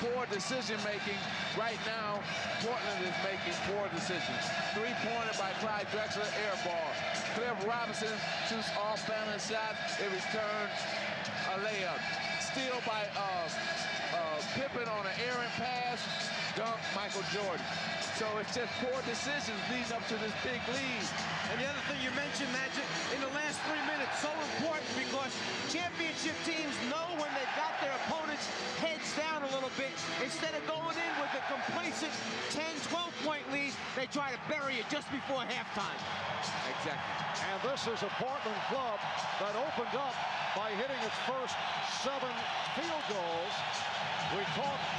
Poor decision-making. Right now, Portland is making poor decisions. Three-pointer by Clyde Drexler, air ball. Cliff Robinson shoots off-balance shot. It returns a layup. Steal by Pippen on an errant pass. Dunk Michael Jordan. So it's just poor decisions leading up to this big lead. And the other thing you mentioned, Magic, in the last 3 minutes, so important because championship teams know when they've got their opponents' heads down a little bit. Instead of going in with a complacent 10, 12-point lead, they try to bury it just before halftime. Exactly. And this is a Portland club that opened up by hitting its first 7 field goals. We talked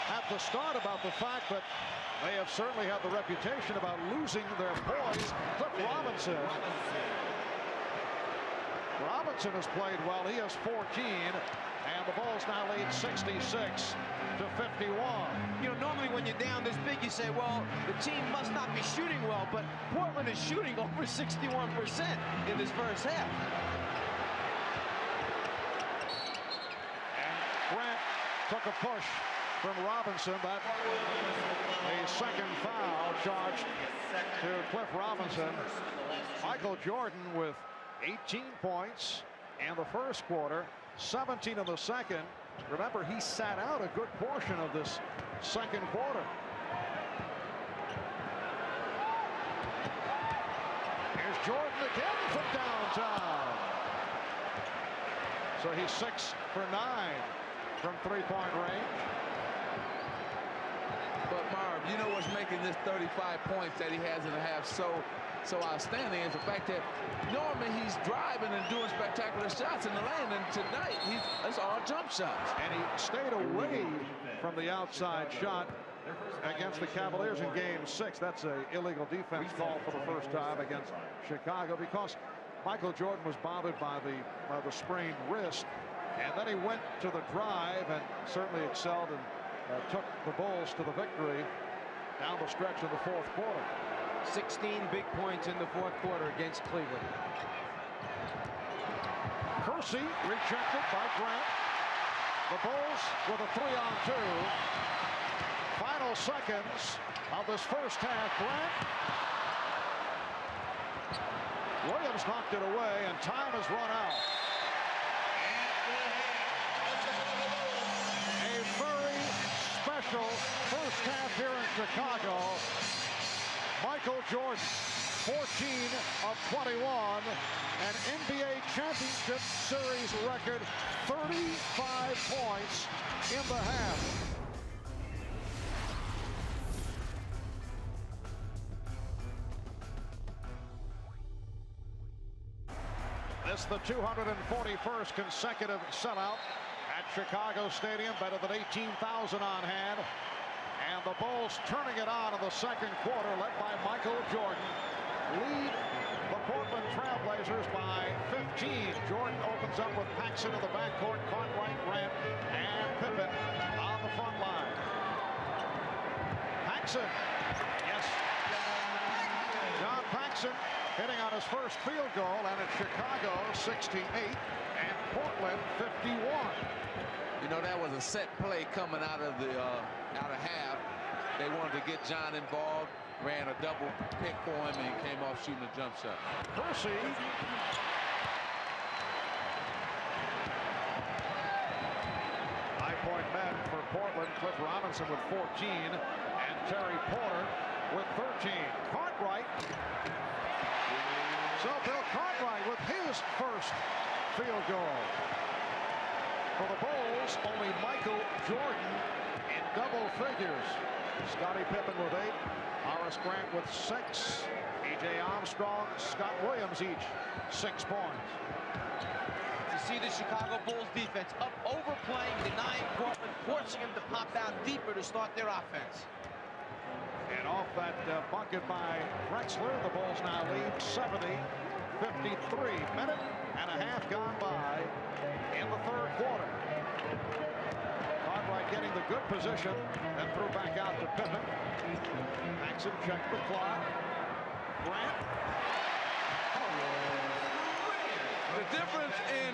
at the start about the fact that they have certainly had the reputation about losing their poise. Cliff Robinson. Robinson has played well. He has 14, and the Bulls now lead 66 to 51. You know, normally when you're down this big, you say, well, the team must not be shooting well, but Portland is shooting over 61% in this first half. And Grant took a push from Robinson. That a second foul charged to Cliff Robinson. Michael Jordan with 18 points in the first quarter, 17 in the second. Remember, he sat out a good portion of this second quarter. Here's Jordan again from downtown. So he's 6 for 9 from three-point range. But Marv, you know what's making this 35 points that he has in a half so outstanding is the fact that normally he's driving and doing spectacular shots in the lane, and tonight it's all jump shots. And he stayed away from the outside shot against the Cavaliers in Game 6. That's an illegal defense call for the first time against Chicago because Michael Jordan was bothered by the sprained wrist, and then he went to the drive and certainly excelled and took the Bulls to the victory down the stretch of the fourth quarter. 16 big points in the fourth quarter against Cleveland. Kersey rejected by Grant. The Bulls with a 3-on-2. Final seconds of this first half. Grant. Williams knocked it away, and time has run out. A very special first half here in Chicago. Michael Jordan 14 of 21, an NBA Championship Series record, 35 points in the half. This the 241st consecutive sellout at Chicago Stadium, better than 18,000 on hand. And the Bulls turning it on in the second quarter, led by Michael Jordan, lead the Portland Trailblazers by 15. Jordan opens up with Paxson in the backcourt, Cartwright, Grant, and Pippen on the front line. Paxson, yes. John Paxson hitting on his first field goal, and it's Chicago 68 and Portland 51. You know, that was a set play coming out of half. They wanted to get John involved, ran a double pick for him, and he came off shooting a jump shot. Percy. High-point men for Portland. Cliff Robinson with 14, and Terry Porter with 13. Cartwright. So Bill Cartwright with his first field goal. For the Bulls, only Michael Jordan in double figures. Scottie Pippen with 8, Horace Grant with 6, E.J. Armstrong, Scott Williams each 6 points. You see the Chicago Bulls defense up, overplaying, denying Portland, forcing them to pop out deeper to start their offense. And off that bucket by Drexler, the Bulls now lead 70-53. Minute and a half gone by in the third quarter. Cartwright getting the good position, then threw back out to Pippen. Paxson checked the clock. Grant. The difference in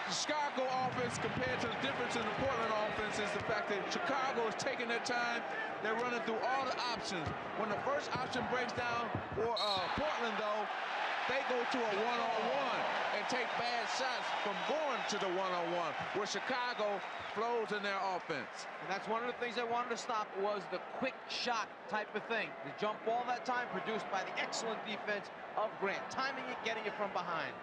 the Chicago offense compared to the difference in the Portland offense is the fact that Chicago is taking their time. They're running through all the options. When the first option breaks down for Portland, though, they go to a one-on-one and take bad shots from going to the one-on-one, where Chicago flows in their offense. And that's one of the things they wanted to stop, was the quick shot type of thing. The jump ball that time produced by the excellent defense of Grant, timing it, getting it from behind.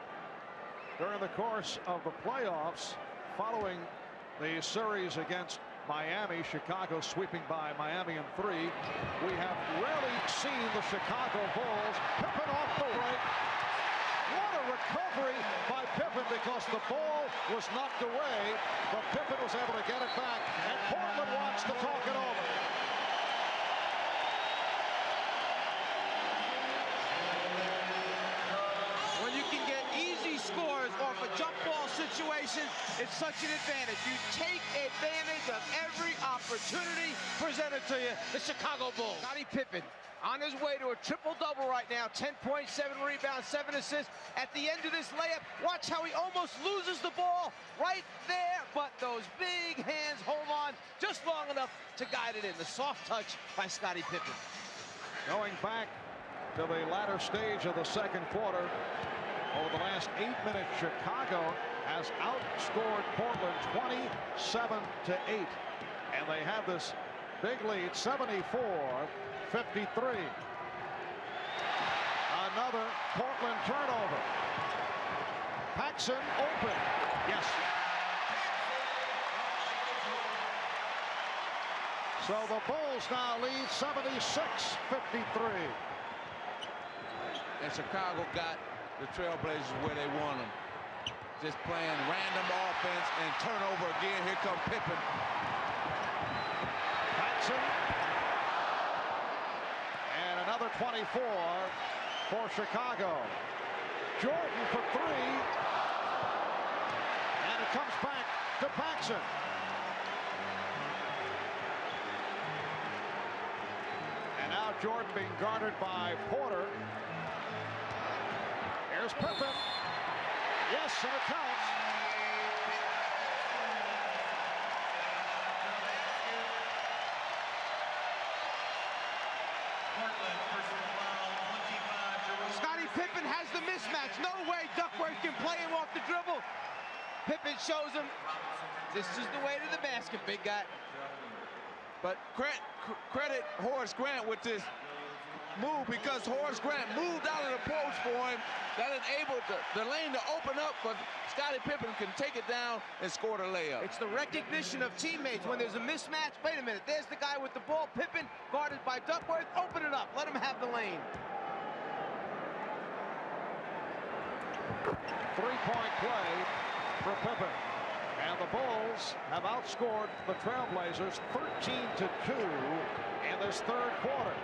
During the course of the playoffs, following the series against Miami, Chicago sweeping by Miami in 3, we have rarely seen the Chicago Bulls. Pippen off the break. What a recovery by Pippen, because the ball was knocked away, but Pippen was able to get it back, and Portland wants to talk it over. When you can get easy scores off a jump ball situation, it's such an advantage. You take advantage of every opportunity presented to you. The Chicago Bulls. Scottie Pippen on his way to a triple-double right now. 10.7 rebounds, 7 assists. At the end of this layup, watch how he almost loses the ball right there, but those big hands hold on just long enough to guide it in. The soft touch by Scottie Pippen. Going back to the latter stage of the second quarter, over the last 8 minutes, Chicago has outscored Portland 27-8. And they have this big lead, 74-53. Another Portland turnover. Paxson open. Yes. So the Bulls now lead 76-53. And Chicago got the Trailblazers where they want them. Just playing random offense and turnover again. Here comes Pippen. Paxson. And another 24 for Chicago. Jordan for 3. And it comes back to Paxson. And now Jordan being guarded by Porter. Here's Pippen. Yes, and it counts. Scottie Pippen has the mismatch. No way Duckworth can play him off the dribble. Pippen shows him this is the way to the basket, big guy. But credit Horace Grant with this move because Horace Grant moved out of the post for him. That enabled the lane to open up, but Scottie Pippen can take it down and score the layup. It's the recognition of teammates. When there's a mismatch, wait a minute, there's the guy with the ball, Pippen, guarded by Duckworth. Open it up, let him have the lane. Three-point play for Pippen. And the Bulls have outscored the Trailblazers 13-2 in this third quarter.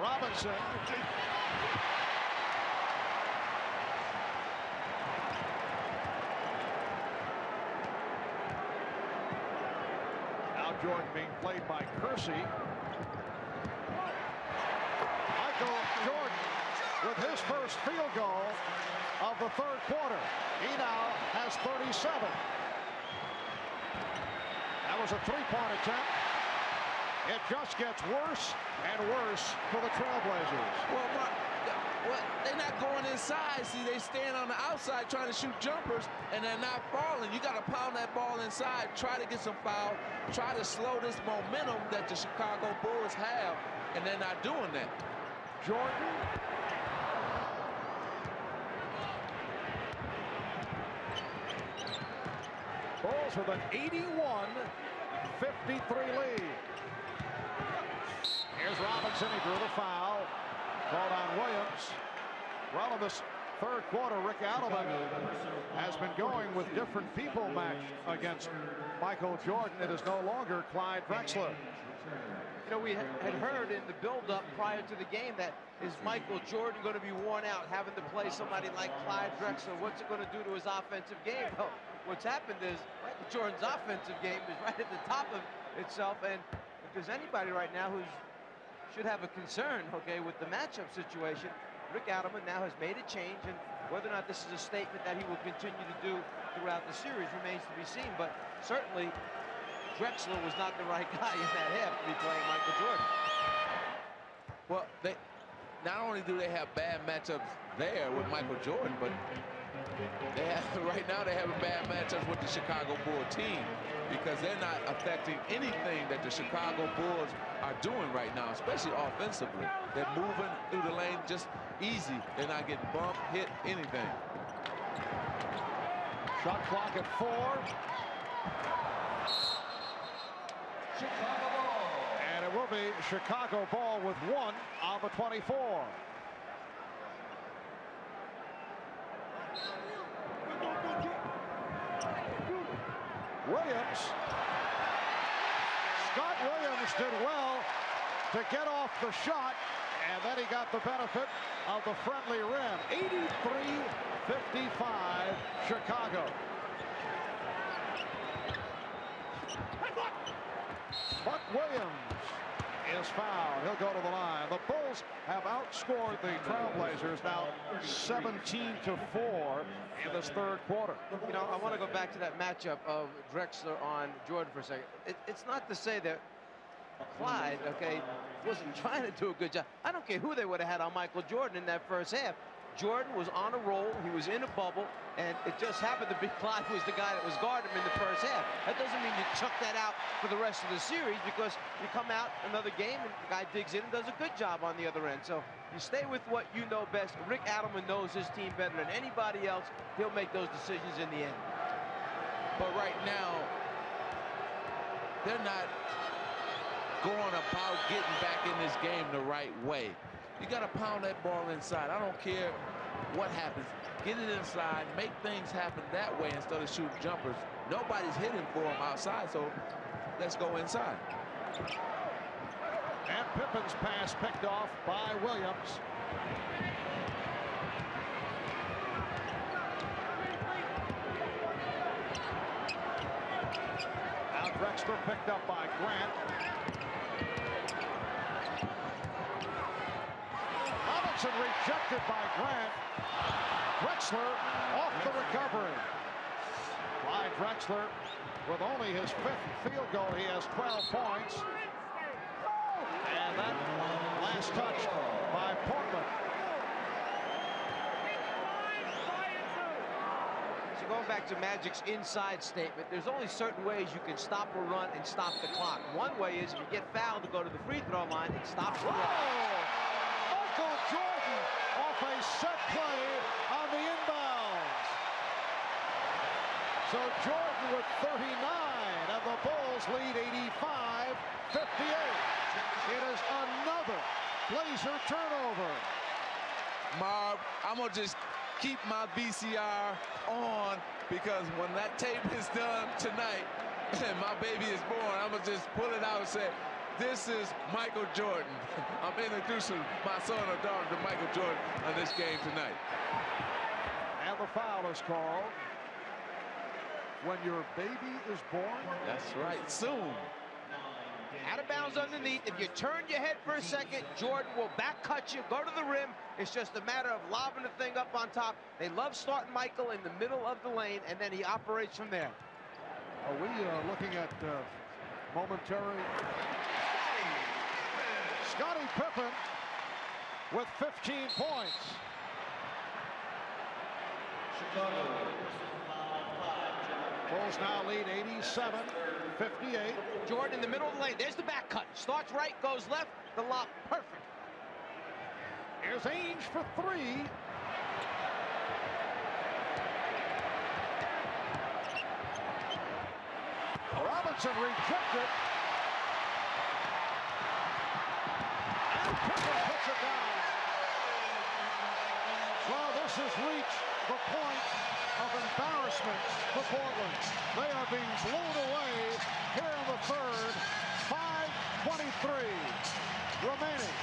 Robinson. Now Jordan being played by Kersey. Michael Jordan with his first field goal of the third quarter. He now has 37. That was a three-point attempt. It just gets worse and worse for the Trailblazers. Well, they're not going inside. See, they stand on the outside trying to shoot jumpers, and they're not falling. You got to pound that ball inside, try to get some foul, try to slow this momentum that the Chicago Bulls have, and they're not doing that. Jordan. Bulls with an 81-53 lead. Here's Robinson. He drew the foul. Called on Williams. Well, in this third quarter, Rick Adelman has been going with different people matched against Michael Jordan. It is no longer Clyde Drexler. You know, we had heard in the build-up prior to the game that is Michael Jordan going to be worn out, having to play somebody like Clyde Drexler? What's it going to do to his offensive game? Well, what's happened is Michael Jordan's offensive game is right at the top of itself, and if there's anybody right now who should have a concern, okay, with the matchup situation, Rick Adelman now has made a change, and whether or not this is a statement that he will continue to do throughout the series remains to be seen, but certainly Drexler was not the right guy in that half to be playing Michael Jordan. Well, they not only do they have bad matchups there with Michael Jordan, but they have, right now they're having bad matchups with the Chicago Bull team because they're not affecting anything that the Chicago Bulls are doing right now, especially offensively. They're moving through the lane just easy. They're not getting bumped, hit, anything. Shot clock at 4. Chicago ball. And it will be Chicago ball with 1 on the 24. Williams. Scott Williams did well to get off the shot, and then he got the benefit of the friendly rim. 83-55 Chicago. But Williams is fouled. He'll go to the line. The Bulls have outscored the Trailblazers now 17-4 in this third quarter. You know, I want to go back to that matchup of Drexler on Jordan for a second. It's not to say that Clyde, okay, wasn't trying to do a good job. I don't care who they would have had on Michael Jordan in that first half. Jordan was on a roll. He was in a bubble, and it just happened to be Clyde was the guy that was guarding him in the first half. That doesn't mean you chuck that out for the rest of the series, because you come out another game and the guy digs in and does a good job on the other end. So you stay with what you know best. Rick Adelman knows his team better than anybody else. He'll make those decisions in the end. But right now, they're not going about getting back in this game the right way. You got to pound that ball inside. I don't care what happens. Get it inside, make things happen that way instead of shooting jumpers. Nobody's hitting for them outside, so let's go inside. And Pippen's pass picked off by Williams. Now Drexler picked up by Grant. Robinson rejected by Grant. Drexler off the recovery. Clyde Drexler with only his 5th field goal. He has 12 points. And that last touch by Portland. going back to Magic's inside statement, there's only certain ways you can stop a run and stop the clock. One way is if you get fouled to go to the free throw line, it stops the clock. Michael Jordan off a set play on the inbounds. So Jordan with 39, and the Bulls lead 85-58. It is another Blazer turnover. Marv, I'm going to just keep my VCR on, because when that tape is done tonight and my baby is born, I'm going to just pull it out and say, this is Michael Jordan. I'm introducing my son or daughter to Michael Jordan on this game tonight. And the foul is called when your baby is born. That's right, soon. Out of bounds underneath. If you turn your head for a second, Jordan will back cut you, go to the rim. It's just a matter of lobbing the thing up on top. They love starting Michael in the middle of the lane, and then he operates from there. Are we looking at momentary? Scottie Pippen with 15 points. Bulls now lead 87-58. Jordan in the middle of the lane. There's the back cut. Starts right, goes left. The lob, perfect. Here's Ainge for three. Robinson rejected. And Pippen puts it down. Well, this has reached the point of embarrassment for Portland. They are being blown away here in the third. 5:23 remaining.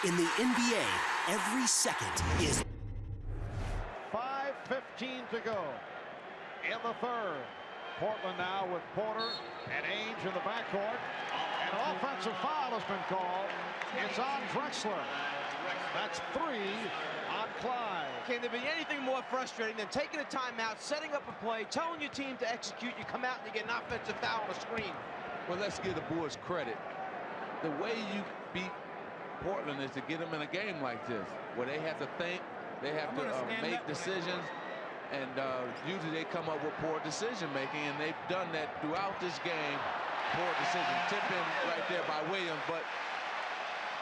In the NBA, every second is 5:15 to go in the third. Portland now with Porter and Ainge in the backcourt. An offensive foul has been called. It's on Drexler. That's 3 on Clyde. Can there be anything more frustrating than taking a timeout, setting up a play, telling your team to execute, you come out and you get an offensive foul on a screen? Well, let's give the Bulls credit. The way you beat Portland is to get them in a game like this, where they have to think, they have to make decisions, and usually they come up with poor decision making, and they've done that throughout this game. Poor decision, tip in right there by Williams, but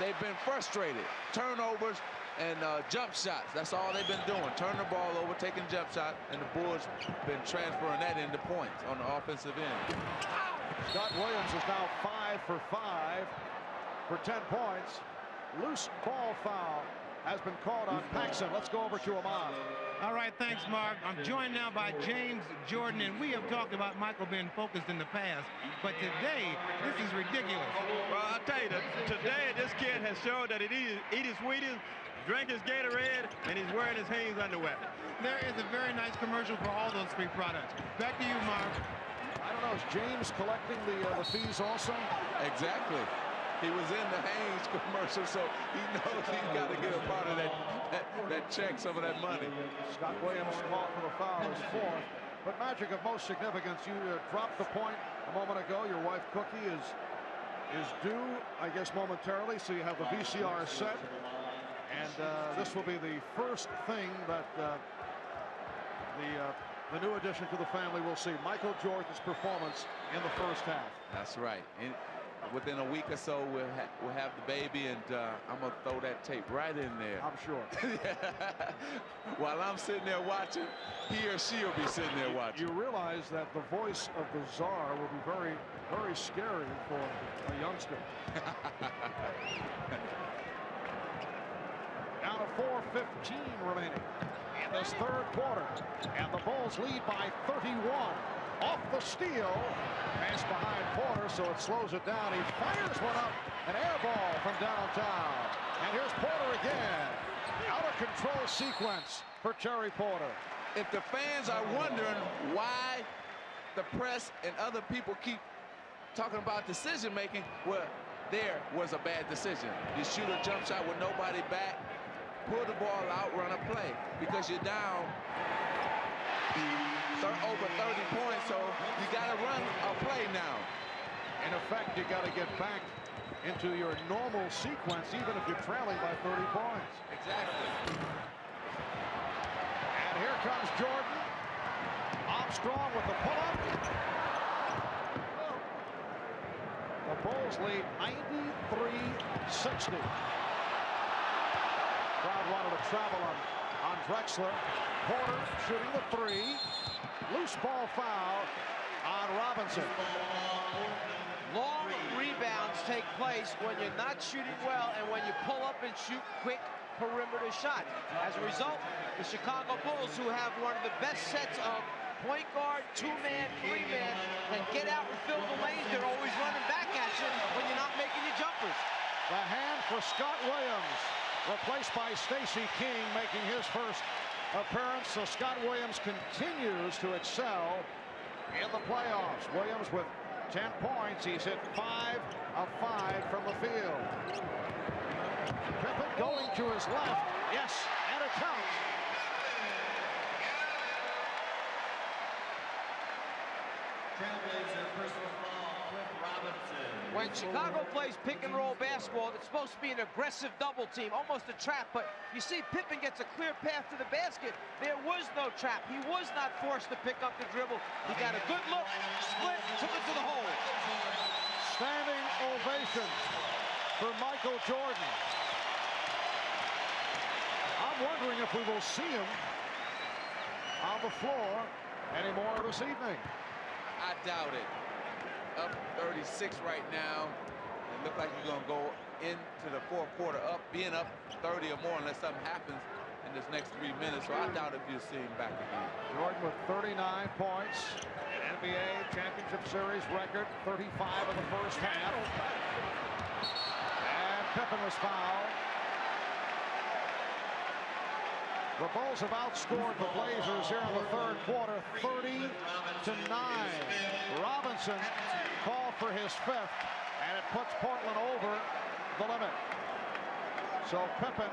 they've been frustrated. Turnovers and jump shots. That's all they've been doing. Turn the ball over, taking jump shots, and the Bulls been transferring that into points on the offensive end. Scott Williams is now 5 for 5 for 10 points. Loose ball foul has been called on Paxson. Let's go over to Ahmad. All right, thanks, Mark. I'm joined now by James Jordan, and we have talked about Michael being focused in the past, but today, this is ridiculous. Well, I'll tell you, today this kid has showed that he eat his Wheaties, drink his Gatorade, and he's wearing his Hanes underwear. There is a very nice commercial for all those three products. Back to you, Mark. I don't know, is James collecting the fees also? Exactly. He was in the Hanes commercial, so he knows he's got to get a part of that check, some of that money. Scott Williams called for the foul is fourth. But Magic, of most significance, you dropped the point a moment ago. Your wife Cookie is due, I guess, momentarily, so you have the VCR set. And this will be the first thing that the new addition to the family will see. Michael Jordan's performance in the first half. That's right. Within a week or so, we'll have the baby, and I'm going to throw that tape right in there. I'm sure. While I'm sitting there watching, he or she will be sitting there watching. You realize that the voice of the czar will be very, very scary for a youngster. Down to 4:15 remaining in this third quarter. And the Bulls lead by 31. Off the steal, pass behind Porter, so it slows it down. He fires one up, an air ball from downtown. And here's Porter again. Out of control sequence for Terry Porter. If the fans are wondering why the press and other people keep talking about decision making, well, there was a bad decision. You shoot a jump shot with nobody back, pull the ball out, run a play, because you're down over 30 points, so you got to run a play now. In a effect, you got to get back into your normal sequence, even if you're trailing by 30 points. Exactly. And here comes Jordan. Armstrong with the pull-up. The Bulls lead 93-60. Crowd wanted to travel on Drexler. Porter shooting the three. Loose ball foul on Robinson. Long rebounds take place when you're not shooting well and when you pull up and shoot quick perimeter shots. As a result, the Chicago Bulls, who have one of the best sets of point guard, two-man, three-man, can get out and fill the lanes. They're always running back at you when you're not making your jumpers. The hand for Scott Williams, replaced by Stacey King, making his first appearance. So Scott Williams continues to excel in the playoffs. Williams with 10 points. He's hit 5 of 5 from the field. Pippen going to his left. Yes, and it counts. Trailblazer personal foul, Cliff Robinson. When Chicago plays pick and roll basketball, it's supposed to be an aggressive double team, almost a trap, but you see Pippen gets a clear path to the basket. There was no trap. He was not forced to pick up the dribble. He got a good look, split, took it to the hole. Standing ovation for Michael Jordan. I'm wondering if we will see him on the floor anymore this evening. I doubt it. Up 36 right now. It looks like you're going to go into the fourth quarter being up 30 or more unless something happens in this next 3 minutes. So I doubt if you'll see him back again. Jordan with 39 points. NBA Championship Series record, 35 in the first half. And Pippen was fouled. The Bulls have outscored the Blazers here in the third quarter, 30-9. Robinson called for his fifth, and it puts Portland over the limit. So Pippen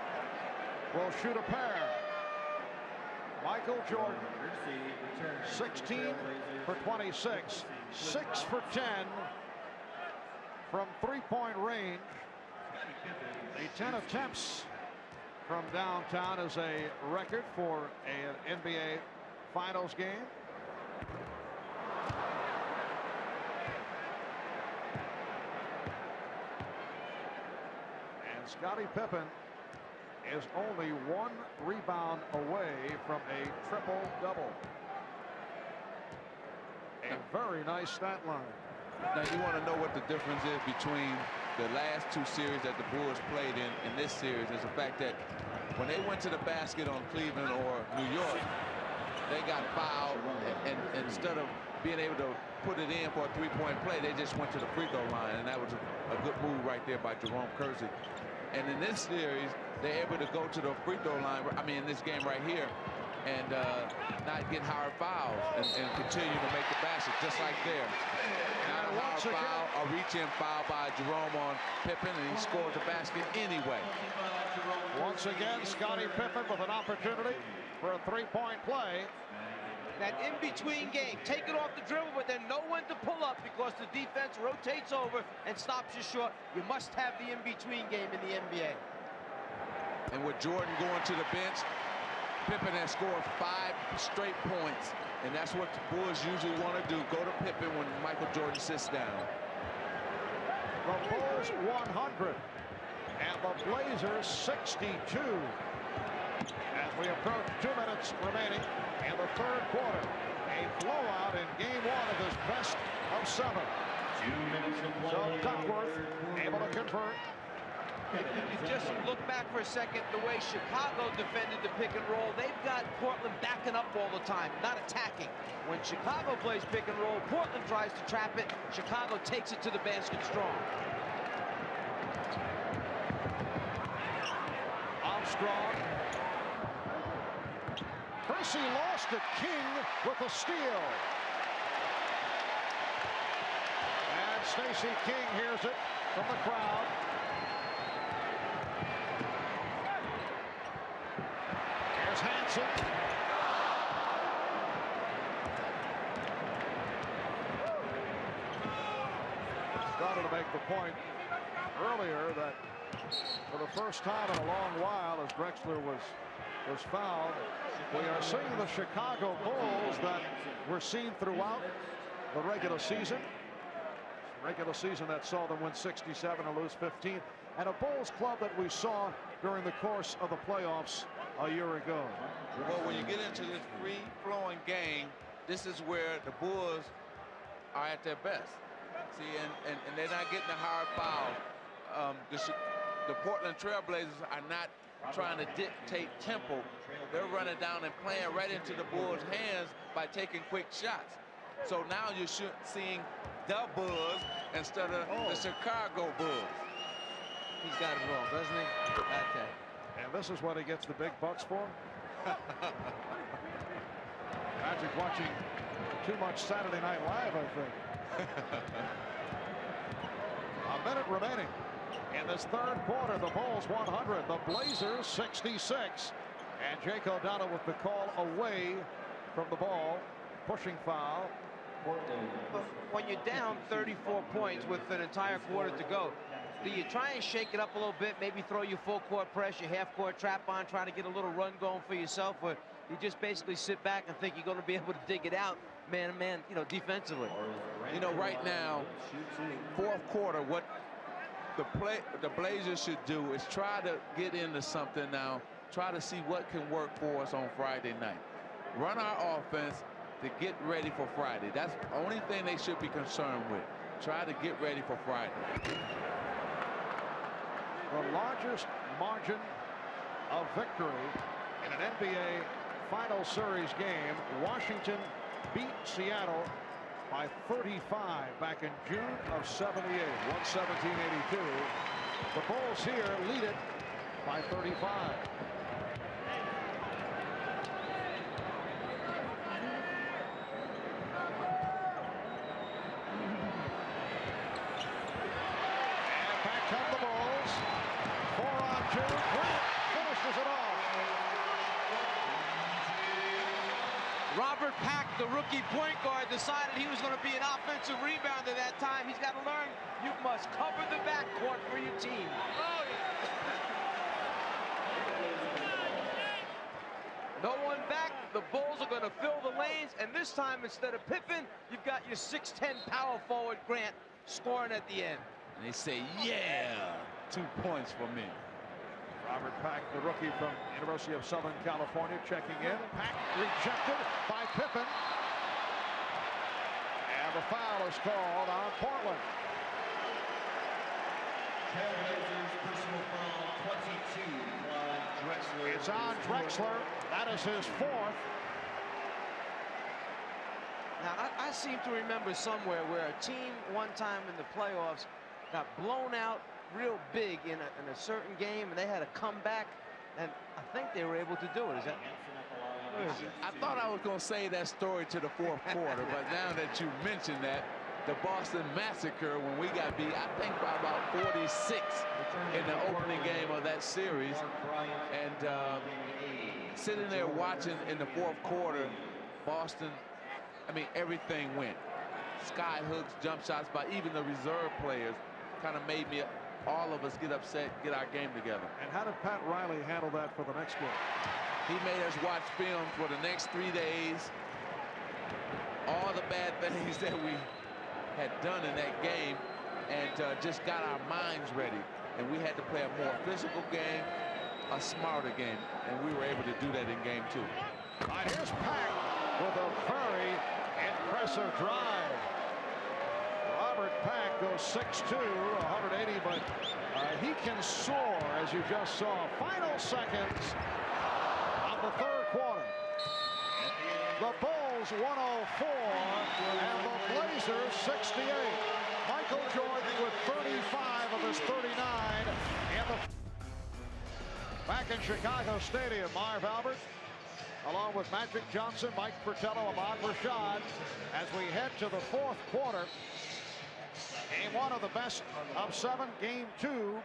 will shoot a pair. Michael Jordan, 16 for 26, 6 for 10 from three-point range. The 10 attempts from downtown is a record for an NBA Finals game. And Scottie Pippen is only 1 rebound away from a triple-double. A very nice stat line. Now you want to know what the difference is between the last 2 series that the Bulls played in this series is the fact that when they went to the basket on Cleveland or New York, they got fouled, and instead of being able to put it in for a three-point play, they just went to the free throw line, and that was a good move right there by Jerome Kersey. And in this series, they're able to go to the free throw line, I mean in this game right here, and not get hard fouls and continue to make the basket, just like there. Not a hard foul, a reach-in foul by Jerome on Pippen, and he scores the basket anyway. Once again, Scottie Pippen with an opportunity for a three-point play. That in-between game, take it off the dribble, but then know when to pull up because the defense rotates over and stops you short. You must have the in-between game in the NBA. And with Jordan going to the bench, Pippen has scored 5 straight points, and that's what the Bulls usually want to do, go to Pippen when Michael Jordan sits down. The Bulls 100 and the Blazers 62. As we approach 2 minutes remaining in the third quarter, a blowout in game 1 of this best of 7. 2 minutes to play. So Duckworth able to convert. If you just look back for a second, the way Chicago defended the pick and roll, they've got Portland backing up all the time, not attacking. When Chicago plays pick and roll, Portland tries to trap it. Chicago takes it to the basket strong. Armstrong. Percy lost to King with a steal. And Stacey King hears it from the crowd. Here's Hansen. started to make the point earlier that for the first time in a long while, as Drexler was fouled, we are seeing the Chicago Bulls that were seen throughout the regular season. Regular season that saw them win 67 and lose 15, and a Bulls club that we saw during the course of the playoffs a year ago. Well, when you get into this free-flowing game, this is where the Bulls are at their best. See, and they're not getting the hard foul. The Portland Trailblazers are not trying to dictate tempo. They're running down and playing right into the Bulls' hands by taking quick shots. So now you're seeing the Bulls instead of the Chicago Bulls. He's got it wrong, doesn't he? Okay. And this is what he gets the big bucks for. Magic watching too much Saturday Night Live, I think. A minute remaining in this third quarter. The Bulls 100, the Blazers 66. And Jake O'Donnell with the call away from the ball. Pushing foul. But when you're down 34 points with an entire quarter to go, do you try and shake it up a little bit, maybe throw your full court press, your half court trap on, try to get a little run going for yourself, or you just basically sit back and think you're going to be able to dig it out man to man, defensively? Right now, fourth quarter, what the Blazers should do is try to get into something now, try to see what can work for us on Friday night. Run our offense to get ready for Friday. That's the only thing they should be concerned with. Try to get ready for Friday. The largest margin of victory in an NBA Final Series game. Washington beat Seattle by 35 back in June of '78, 117-82. The Bulls here lead it by 35. Robert Pack, the rookie point guard, decided he was going to be an offensive rebounder that time. He's got to learn you must cover the backcourt for your team. Oh, yeah. No one back. The Bulls are going to fill the lanes, and this time, instead of Pippen, you've got your 6'10" power forward Grant scoring at the end. And they say, yeah, 2 points for me. Robert Pack, the rookie from University of Southern California, checking in. Pack rejected by Pippen. And the foul is called on Portland. Trailblazers personal foul 22 on Drexler. It's on Drexler. That is his fourth. Now, I seem to remember somewhere where a team one time in the playoffs got blown out real big in a certain game, and they had a comeback, and I think they were able to do it. Is that? I thought I was going to say that story to the fourth quarter, but now that you mentioned that, the Boston Massacre, when we got beat, I think by about 46 in the opening game of that series, and sitting there watching in the fourth quarter, Boston, everything went. Sky hooks, jump shots by even the reserve players kind of made me, all of us get upset, get our game together. And how did Pat Riley handle that for the next game? He made us watch film for the next 3 days. All the bad things that we had done in that game, and just got our minds ready. And we had to play a more physical game, a smarter game, and we were able to do that in game 2. Here's Pack with a very impressive drive. Robert Pack goes 6'2", 180, but he can soar, as you just saw. Final seconds of the third quarter. The Bulls 104 and the Blazers 68. Michael Jordan with 35 of his 39 back in Chicago Stadium. Marv Albert, along with Magic Johnson, Mike Fratello, Ahmad Rashad, as we head to the fourth quarter. Game 1 of the best of 7. Game 2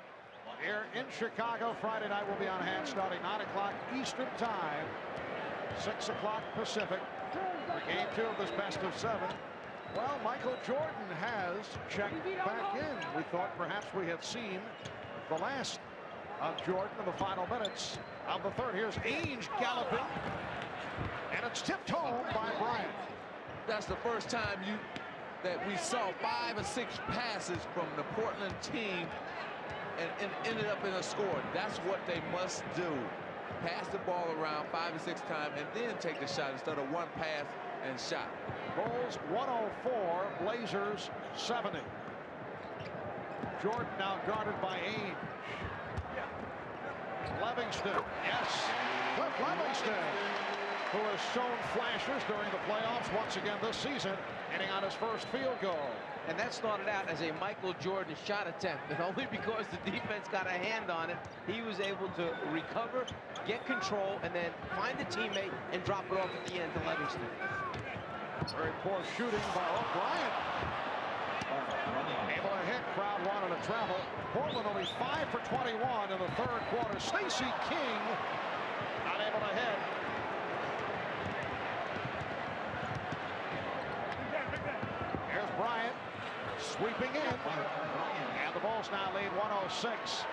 here in Chicago. Friday night will be on hand starting 9 o'clock Eastern time, 6 o'clock Pacific for Game 2 of this best of 7. Well, Michael Jordan has checked back in. We thought perhaps we had seen the last of Jordan in the final minutes of the third. Here's Ainge galloping, and it's tipped home by Bryant. That's the first time that we saw 5 or 6 passes from the Portland team and ended up in a score. That's what they must do. Pass the ball around 5 or 6 times and then take the shot instead of one pass and shot. Bulls 104, Blazers 70. Jordan now guarded by Ainge. Livingston, yes, Cliff Livingston, who has shown flashes during the playoffs once again this season, hitting on his first field goal. And that started out as a Michael Jordan shot attempt, and only because the defense got a hand on it, he was able to recover, get control, and then find a teammate and drop it off at the end to Livingston. Very poor shooting by O'Brien. Able to hit, crowd wanted to travel. Portland only 5 for 21 in the third quarter. Stacey King not able to hit. Here's Bryant sweeping in. And the Bulls now lead 106-74.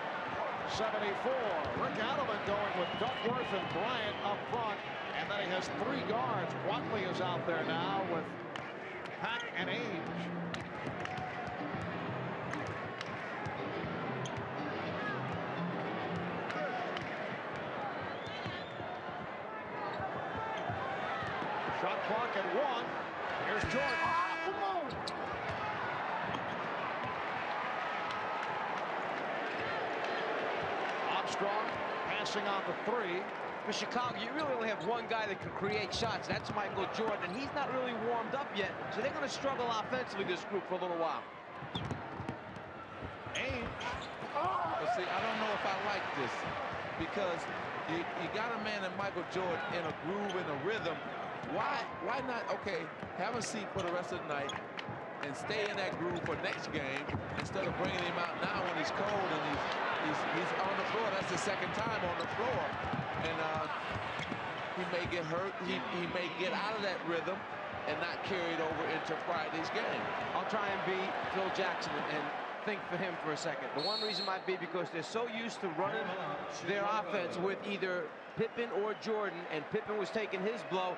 Rick Adelman going with Duckworth and Bryant up front. And then he has 3 guards. Watley is out there now with Pack and Ainge. Shot clock at 1. Here's Jordan. Armstrong passing on the 3. For Chicago, you really only have one guy that can create shots. That's Michael Jordan, and he's not really warmed up yet, so they're going to struggle offensively, this group, for a little while. Ainge. But see, I don't know if I like this, because you got a man in Michael Jordan in a groove, in a rhythm. Why not, okay, have a seat for the rest of the night and stay in that groove for next game instead of bringing him out now when he's cold and he's on the floor. That's the second time on the floor. And he may get hurt. He may get out of that rhythm and not carry it over into Friday's game. I'll try and be Phil Jackson and think for him for a second. The one reason might be because they're so used to running their offense with either Pippen or Jordan, and Pippen was taking his blow.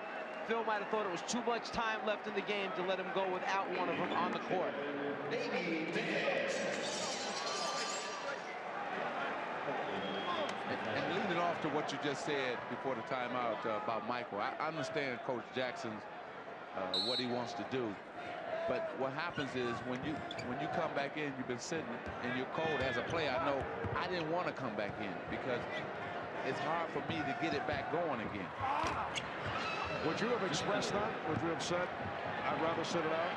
Phil might have thought it was too much time left in the game to let him go without one of them on the court. And leading off to what you just said before the timeout about Michael, I understand Coach Jackson's what he wants to do. But what happens is when you come back in, you've been sitting and you're cold. As a player, I know I didn't want to come back in because it's hard for me to get it back going again. Would you have expressed that? Would you have said, I'd rather sit it out?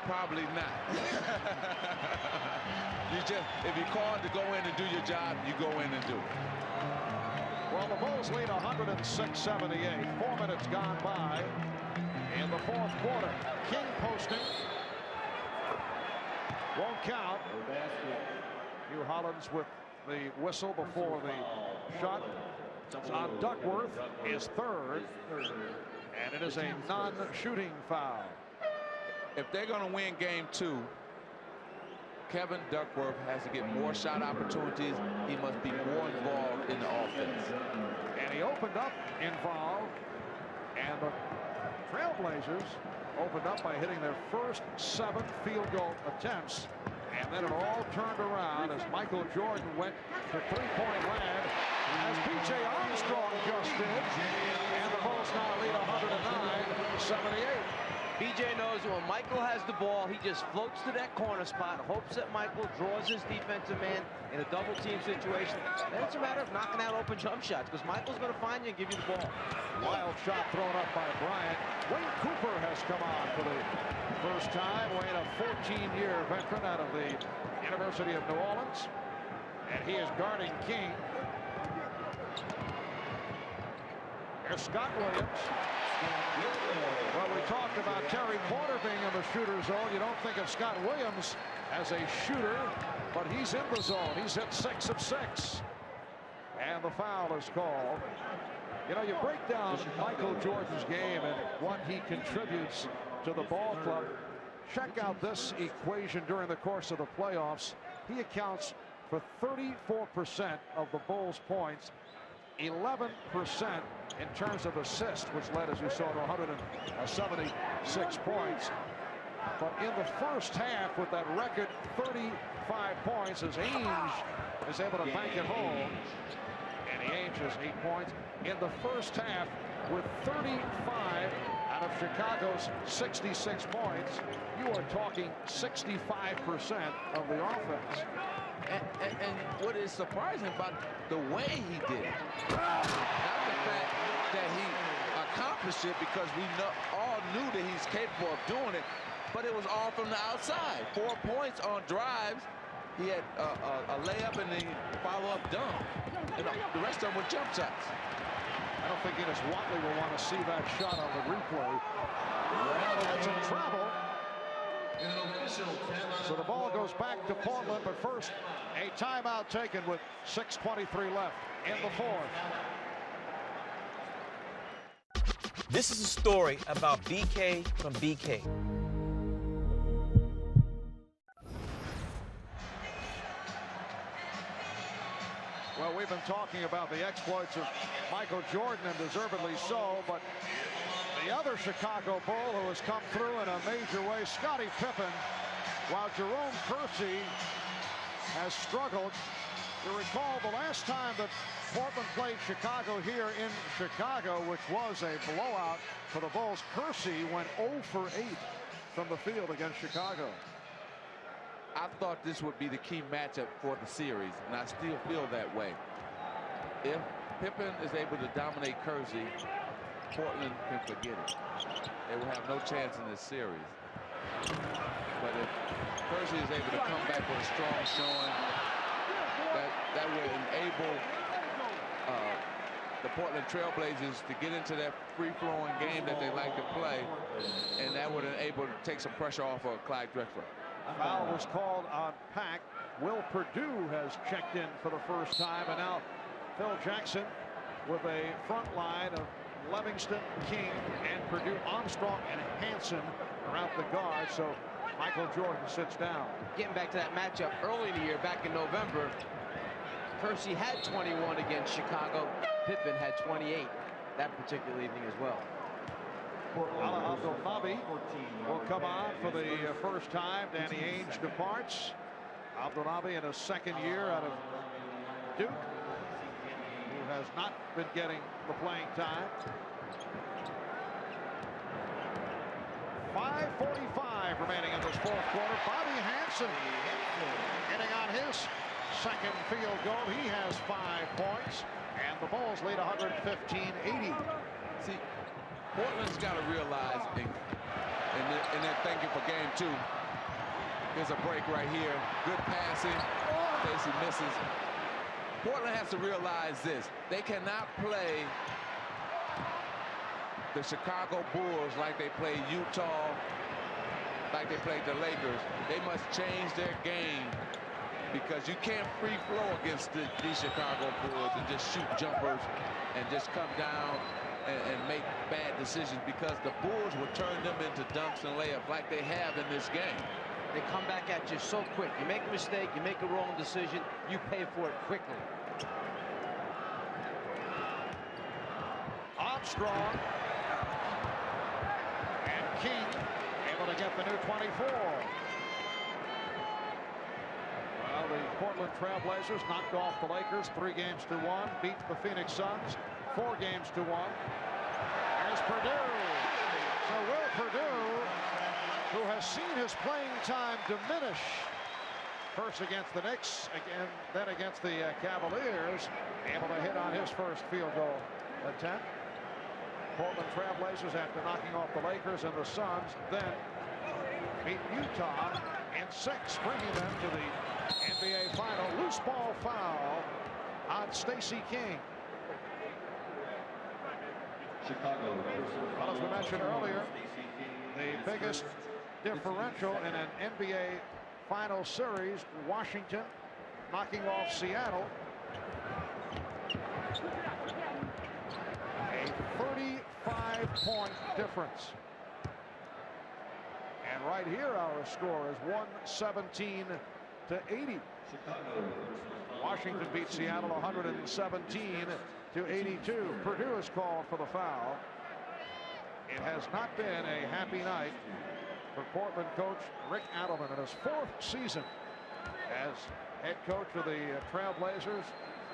Probably not. If you're called to go in and do your job, you go in and do it. Well, the Bulls lead 106-78. 4 minutes gone by in the fourth quarter. King posting. Won't count. New Hollins with the whistle before the shot. On Duckworth, his third, and it is a non-shooting foul. If they're going to win game 2, Kevin Duckworth has to get more shot opportunities. He must be more involved in the offense. And he opened up involved, and the Trailblazers opened up by hitting their first 7 field goal attempts. And then it all turned around as Michael Jordan went to three-point land, as P.J. Armstrong just did. And the Bulls now lead 109-78. B.J. knows that when Michael has the ball, he just floats to that corner spot, hopes that Michael draws his defensive man in a double-team situation. Then it's a matter of knocking out open jump shots, because Michael's going to find you and give you the ball. Wild shot thrown up by Bryant. Wayne Cooper has come on for the first time. Wayne, a 14-year veteran out of the University of New Orleans. And he is guarding King. Here's Scott Williams. Well, we talked about Terry Porter being in the shooter zone. You don't think of Scott Williams as a shooter, but he's in the zone. He's hit 6 of 6. And the foul is called. You know, you break down Michael Jordan's game and what he contributes to the ball club. Check out this equation during the course of the playoffs. He accounts for 34% of the Bulls' points, 11% in terms of assists, which led, as you saw, to 176 points. But in the first half, with that record 35 points, as Ainge is able to bank it home, and Ainge has 8 points in the first half with 35 out of Chicago's 66 points. You are talking 65% of the offense. And what is surprising about the way he did it, not the fact that he accomplished it, because we all knew that he's capable of doing it, but it was all from the outside. 4 points on drives. He had a layup and a follow-up dunk. And the rest of them were jump shots. I don't think Enos Watley will want to see that shot on the replay. It's in trouble. So the ball goes back to Portland, but first a timeout taken with 6:23 left in the fourth. This is a story about BK from BK. Well, we've been talking about the exploits of Michael Jordan, and deservedly so, but the other Chicago Bull who has come through in a major way, Scottie Pippen, while Jerome Kersey has struggled. You recall the last time that Portland played Chicago here in Chicago, which was a blowout for the Bulls, Kersey went 0 for 8 from the field against Chicago. I thought this would be the key matchup for the series, and I still feel that way. If Pippen is able to dominate Kersey, Portland can forget it. They will have no chance in this series. But if Kersey is able to come back with a strong showing, that will enable the Portland Trailblazers to get into that free-flowing game that they like to play, and that would enable to take some pressure off of Clyde Drexler. Foul was called on Pack. Will Perdue has checked in for the first time, and now Phil Jackson with a front line of Livingston, King, and Perdue, Armstrong, and Hanson around the guard. So Michael Jordan sits down. Getting back to that matchup early in the year, back in November, Kersey had 21 against Chicago. Pippen had 28 that particular evening as well. Ala Abdelnaby will come on for the first time. Danny Ainge departs. Abdelnaby in his second year out of Duke, who has not been getting the playing time. 5:45 remaining in this fourth quarter. Bobby Hanson getting on his second field goal. He has 5 points, and the Bulls lead 115-80. See, Portland's got to realize, and they're thinking for game 2. Here's a break right here. Good passing. Casey misses. Portland has to realize this. They cannot play the Chicago Bulls like they played Utah, like they played the Lakers. They must change their game, because you can't free flow against these Chicago Bulls and just shoot jumpers and just come down and make bad decisions, because the Bulls will turn them into dunks and layups like they have in this game. They come back at you so quick. You make a mistake, you make a wrong decision, you pay for it quickly. Armstrong and King able to get the new 24. Well, the Portland Trailblazers knocked off the Lakers 3-1, beat the Phoenix Suns 4-1. There's Perdue. So Will Perdue, who has seen his playing time diminish, first against the Knicks, again, then against the Cavaliers, able to hit on his first field goal attempt. Portland Trailblazers, after knocking off the Lakers and the Suns, then beat Utah in 6, bringing them to the NBA final. Loose ball foul on Stacey King. Chicago. Well, as we mentioned earlier, the biggest differential in an NBA final series, Washington knocking off Seattle. A 35-point difference. right here, our score is 117-80. Washington beat Seattle 117-82. Purdue is called for the foul. It has not been a happy night for Portland coach Rick Adelman in his 4th season as head coach of the Trailblazers,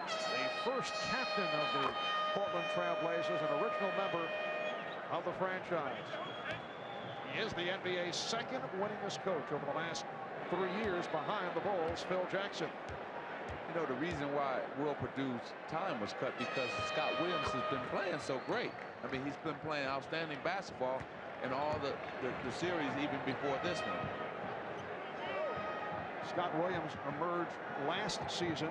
the first captain of the Portland Trailblazers, an original member of the franchise. He is the NBA's 2nd winningest coach over the last 3 years behind the Bulls' Phil Jackson. You know, the reason why Will Purdue's time was cut because Scott Williams has been playing so great. I mean, he's been playing outstanding basketball in all the series even before this one. Scott Williams emerged last season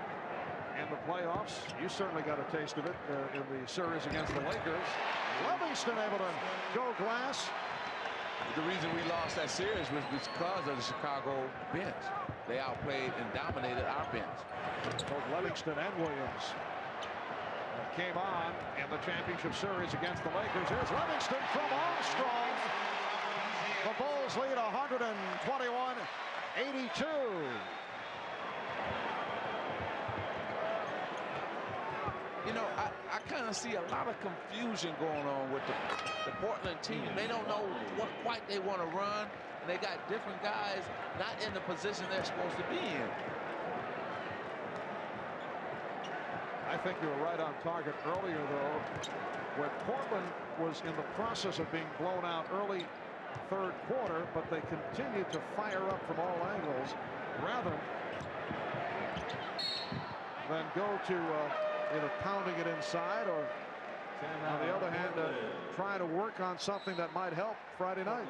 in the playoffs. You certainly got a taste of it in the series against the Lakers. Livingston able to go glass. The reason we lost that series was because of the Chicago bench. They outplayed and dominated our bench. Both Livingston and Williams came on in the championship series against the Lakers. Here's Livingston from Armstrong. The Bulls lead 121-82. You know, I kind of see a lot of confusion going on with the Portland team. They don't know what quite they want to run, and they got different guys not in the position they're supposed to be in. I think you were right on target earlier, though, when Portland was in the process of being blown out early 3rd quarter, but they continued to fire up from all angles rather than go to either pounding it inside or, on the other hand, trying to work on something that might help Friday night.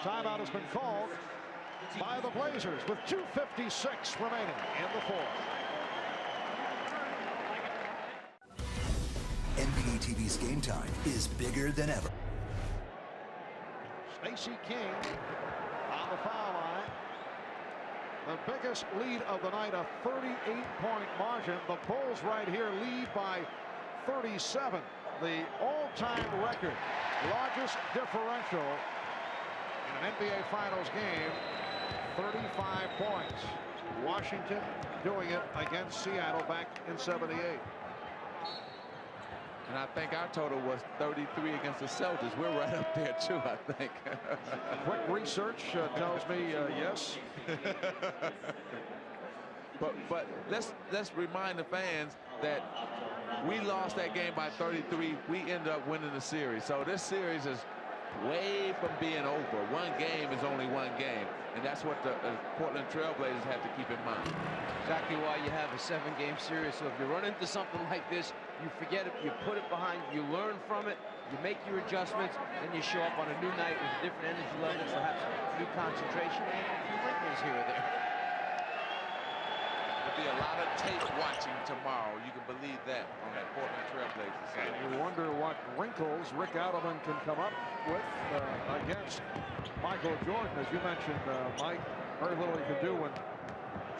Timeout has been called by the Blazers with 2:56 remaining in the 4th. NBA TV's Game Time is bigger than ever. Stacey King on the foul line. The biggest lead of the night, a 38-point margin. The Bulls right here lead by 37. The all-time record, largest differential in an NBA Finals game, 35 points. Washington doing it against Seattle back in '78. And I think our total was 33 against the Celtics. We're right up there, too, I think. Quick research tells me yes. But let's remind the fans that we lost that game by 33. We ended up winning the series. So this series is way from being over. One game is only one game. And that's what the Portland Trailblazers have to keep in mind. Exactly why you have a 7-game series. So if you run into something like this, you forget it, you put it behind, you learn from it, you make your adjustments, and you show up on a new night with a different energy level, perhaps new concentration, and a few wrinkles here or there. There'll be a lot of tape watching tomorrow. You can believe that on that Portland Trailblazers. And you wonder what wrinkles Rick Adelman can come up with against Michael Jordan. As you mentioned, Mike, very little he could do when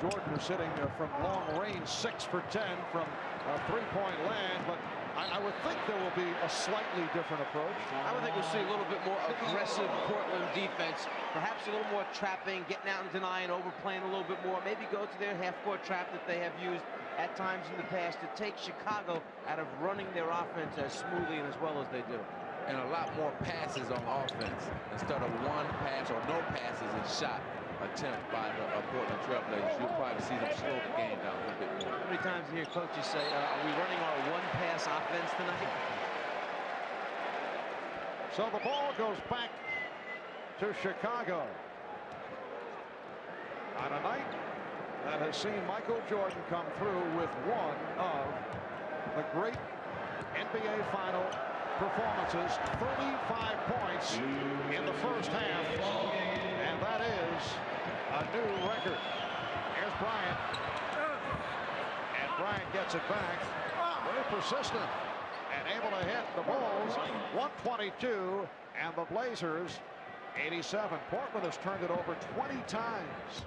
Jordan was sitting from long range, 6 for 10 from a 3-point land, but I would think there will be a slightly different approach. I would think we'll see a little bit more aggressive Portland defense, perhaps a little more trapping, getting out and denying, overplaying a little bit more, maybe go to their half-court trap that they have used at times in the past to take Chicago out of running their offense as smoothly and as well as they do. And a lot more passes on offense instead of one pass or no passes and shot attempt by the Portland Trailblazers. You'll probably see them slow the game down a little bit more. How many times you hear coaches say, are we running our one-pass offense tonight? So the ball goes back to Chicago on a night that has seen Michael Jordan come through with one of the great NBA final performances, 35 points in the first half, and that is a new record. Here's Bryant, and Bryant gets it back. Very persistent and able to hit the Bulls. 122 and the Blazers 87. Portland has turned it over 20 times.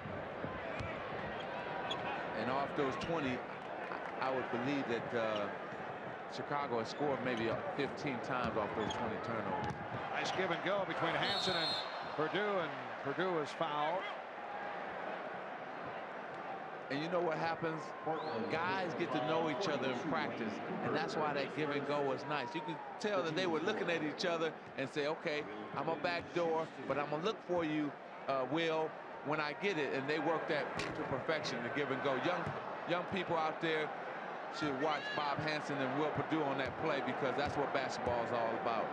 And off those 20, I would believe that Chicago has scored maybe 15 times off those 20 turnovers. Nice give and go between Hansen and Purdue is fouled. And you know what happens? Guys get to know each other in practice, and that's why that give and go was nice. You could tell that they were looking at each other and say, okay, I'm a back door, but I'm going to look for you, Will, when I get it. And they worked that to perfection, the give and go. Young people out there should watch Bob Hansen and Will Purdue on that play, because that's what basketball is all about.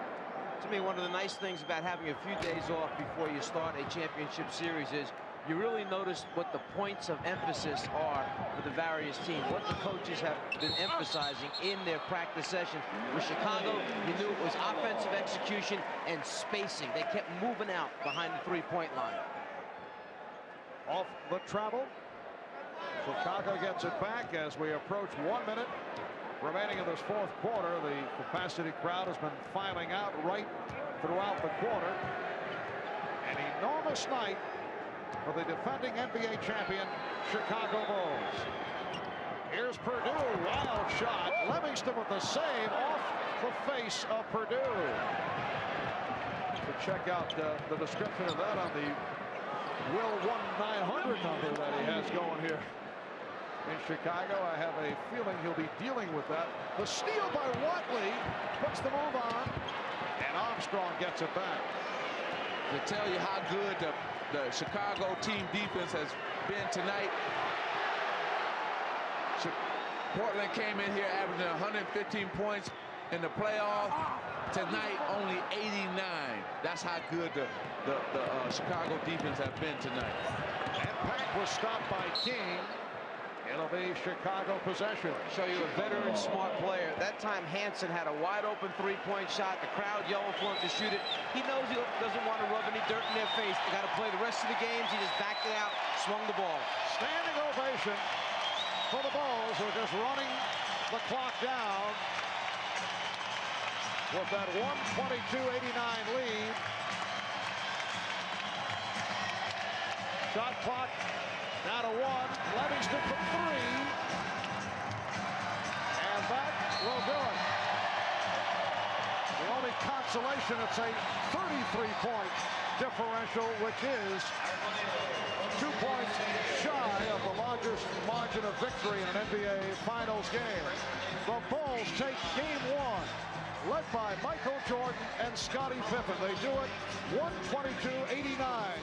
To me, one of the nice things about having a few days off before you start a championship series is you really notice what the points of emphasis are for the various teams, what the coaches have been emphasizing in their practice sessions. With Chicago, you knew it was offensive execution and spacing. They kept moving out behind the three-point line. Off the travel. Chicago gets it back as we approach 1 minute remaining in this fourth quarter. The capacity crowd has been filing out right throughout the quarter. An enormous night for the defending NBA champion Chicago Bulls. Here's Purdue, wild shot. Livingston with the save off the face of Purdue. To check out the description of that on the Will 1900 number that he has going here in Chicago. I have a feeling he'll be dealing with that. The steal by Watley puts the move on, and Armstrong gets it back. To tell you how good the Chicago team defense has been tonight, Portland came in here averaging 115 points in the playoff. Tonight, only 89. That's how good the Chicago defense has been tonight. And Pack was stopped by King. It'll be Chicago possession. Show you a veteran, smart player. That time, Hansen had a wide-open three-point shot. The crowd yelling for him to shoot it. He knows he doesn't want to rub any dirt in their face. They got to play the rest of the games. He just backed it out, swung the ball. Standing ovation for the Bulls, who are just running the clock down with that 122-89 lead. Shot clock down to 1. Livingston from 3. And that will do it. The only consolation, it's a 33-point differential, which is 2 points shy of the largest margin of victory in an NBA Finals game. The Bulls take Game 1, led by Michael Jordan and Scottie Pippen. They do it 122-89.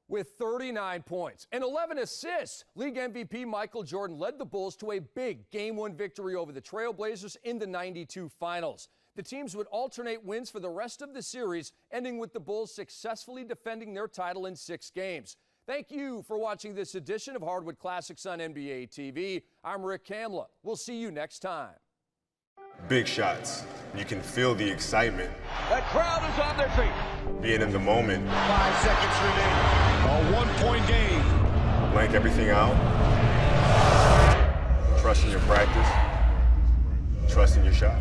With 39 points and 11 assists, league MVP Michael Jordan led the Bulls to a big Game 1 victory over the Trailblazers in the '92 Finals. The teams would alternate wins for the rest of the series, ending with the Bulls successfully defending their title in 6 games. Thank you for watching this edition of Hardwood Classics on NBA TV. I'm Rick Kamla. We'll see you next time. Big shots. You can feel the excitement. That crowd is on their feet. Being in the moment. 5 seconds remaining. A 1-point game. Blank everything out. Trust in your practice. Trust in your shot.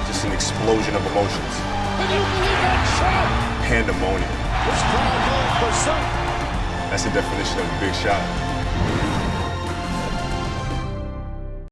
Just an explosion of emotions. Can you believe that shot? Pandemonium. This crowd going for something. That's the definition of a big shot.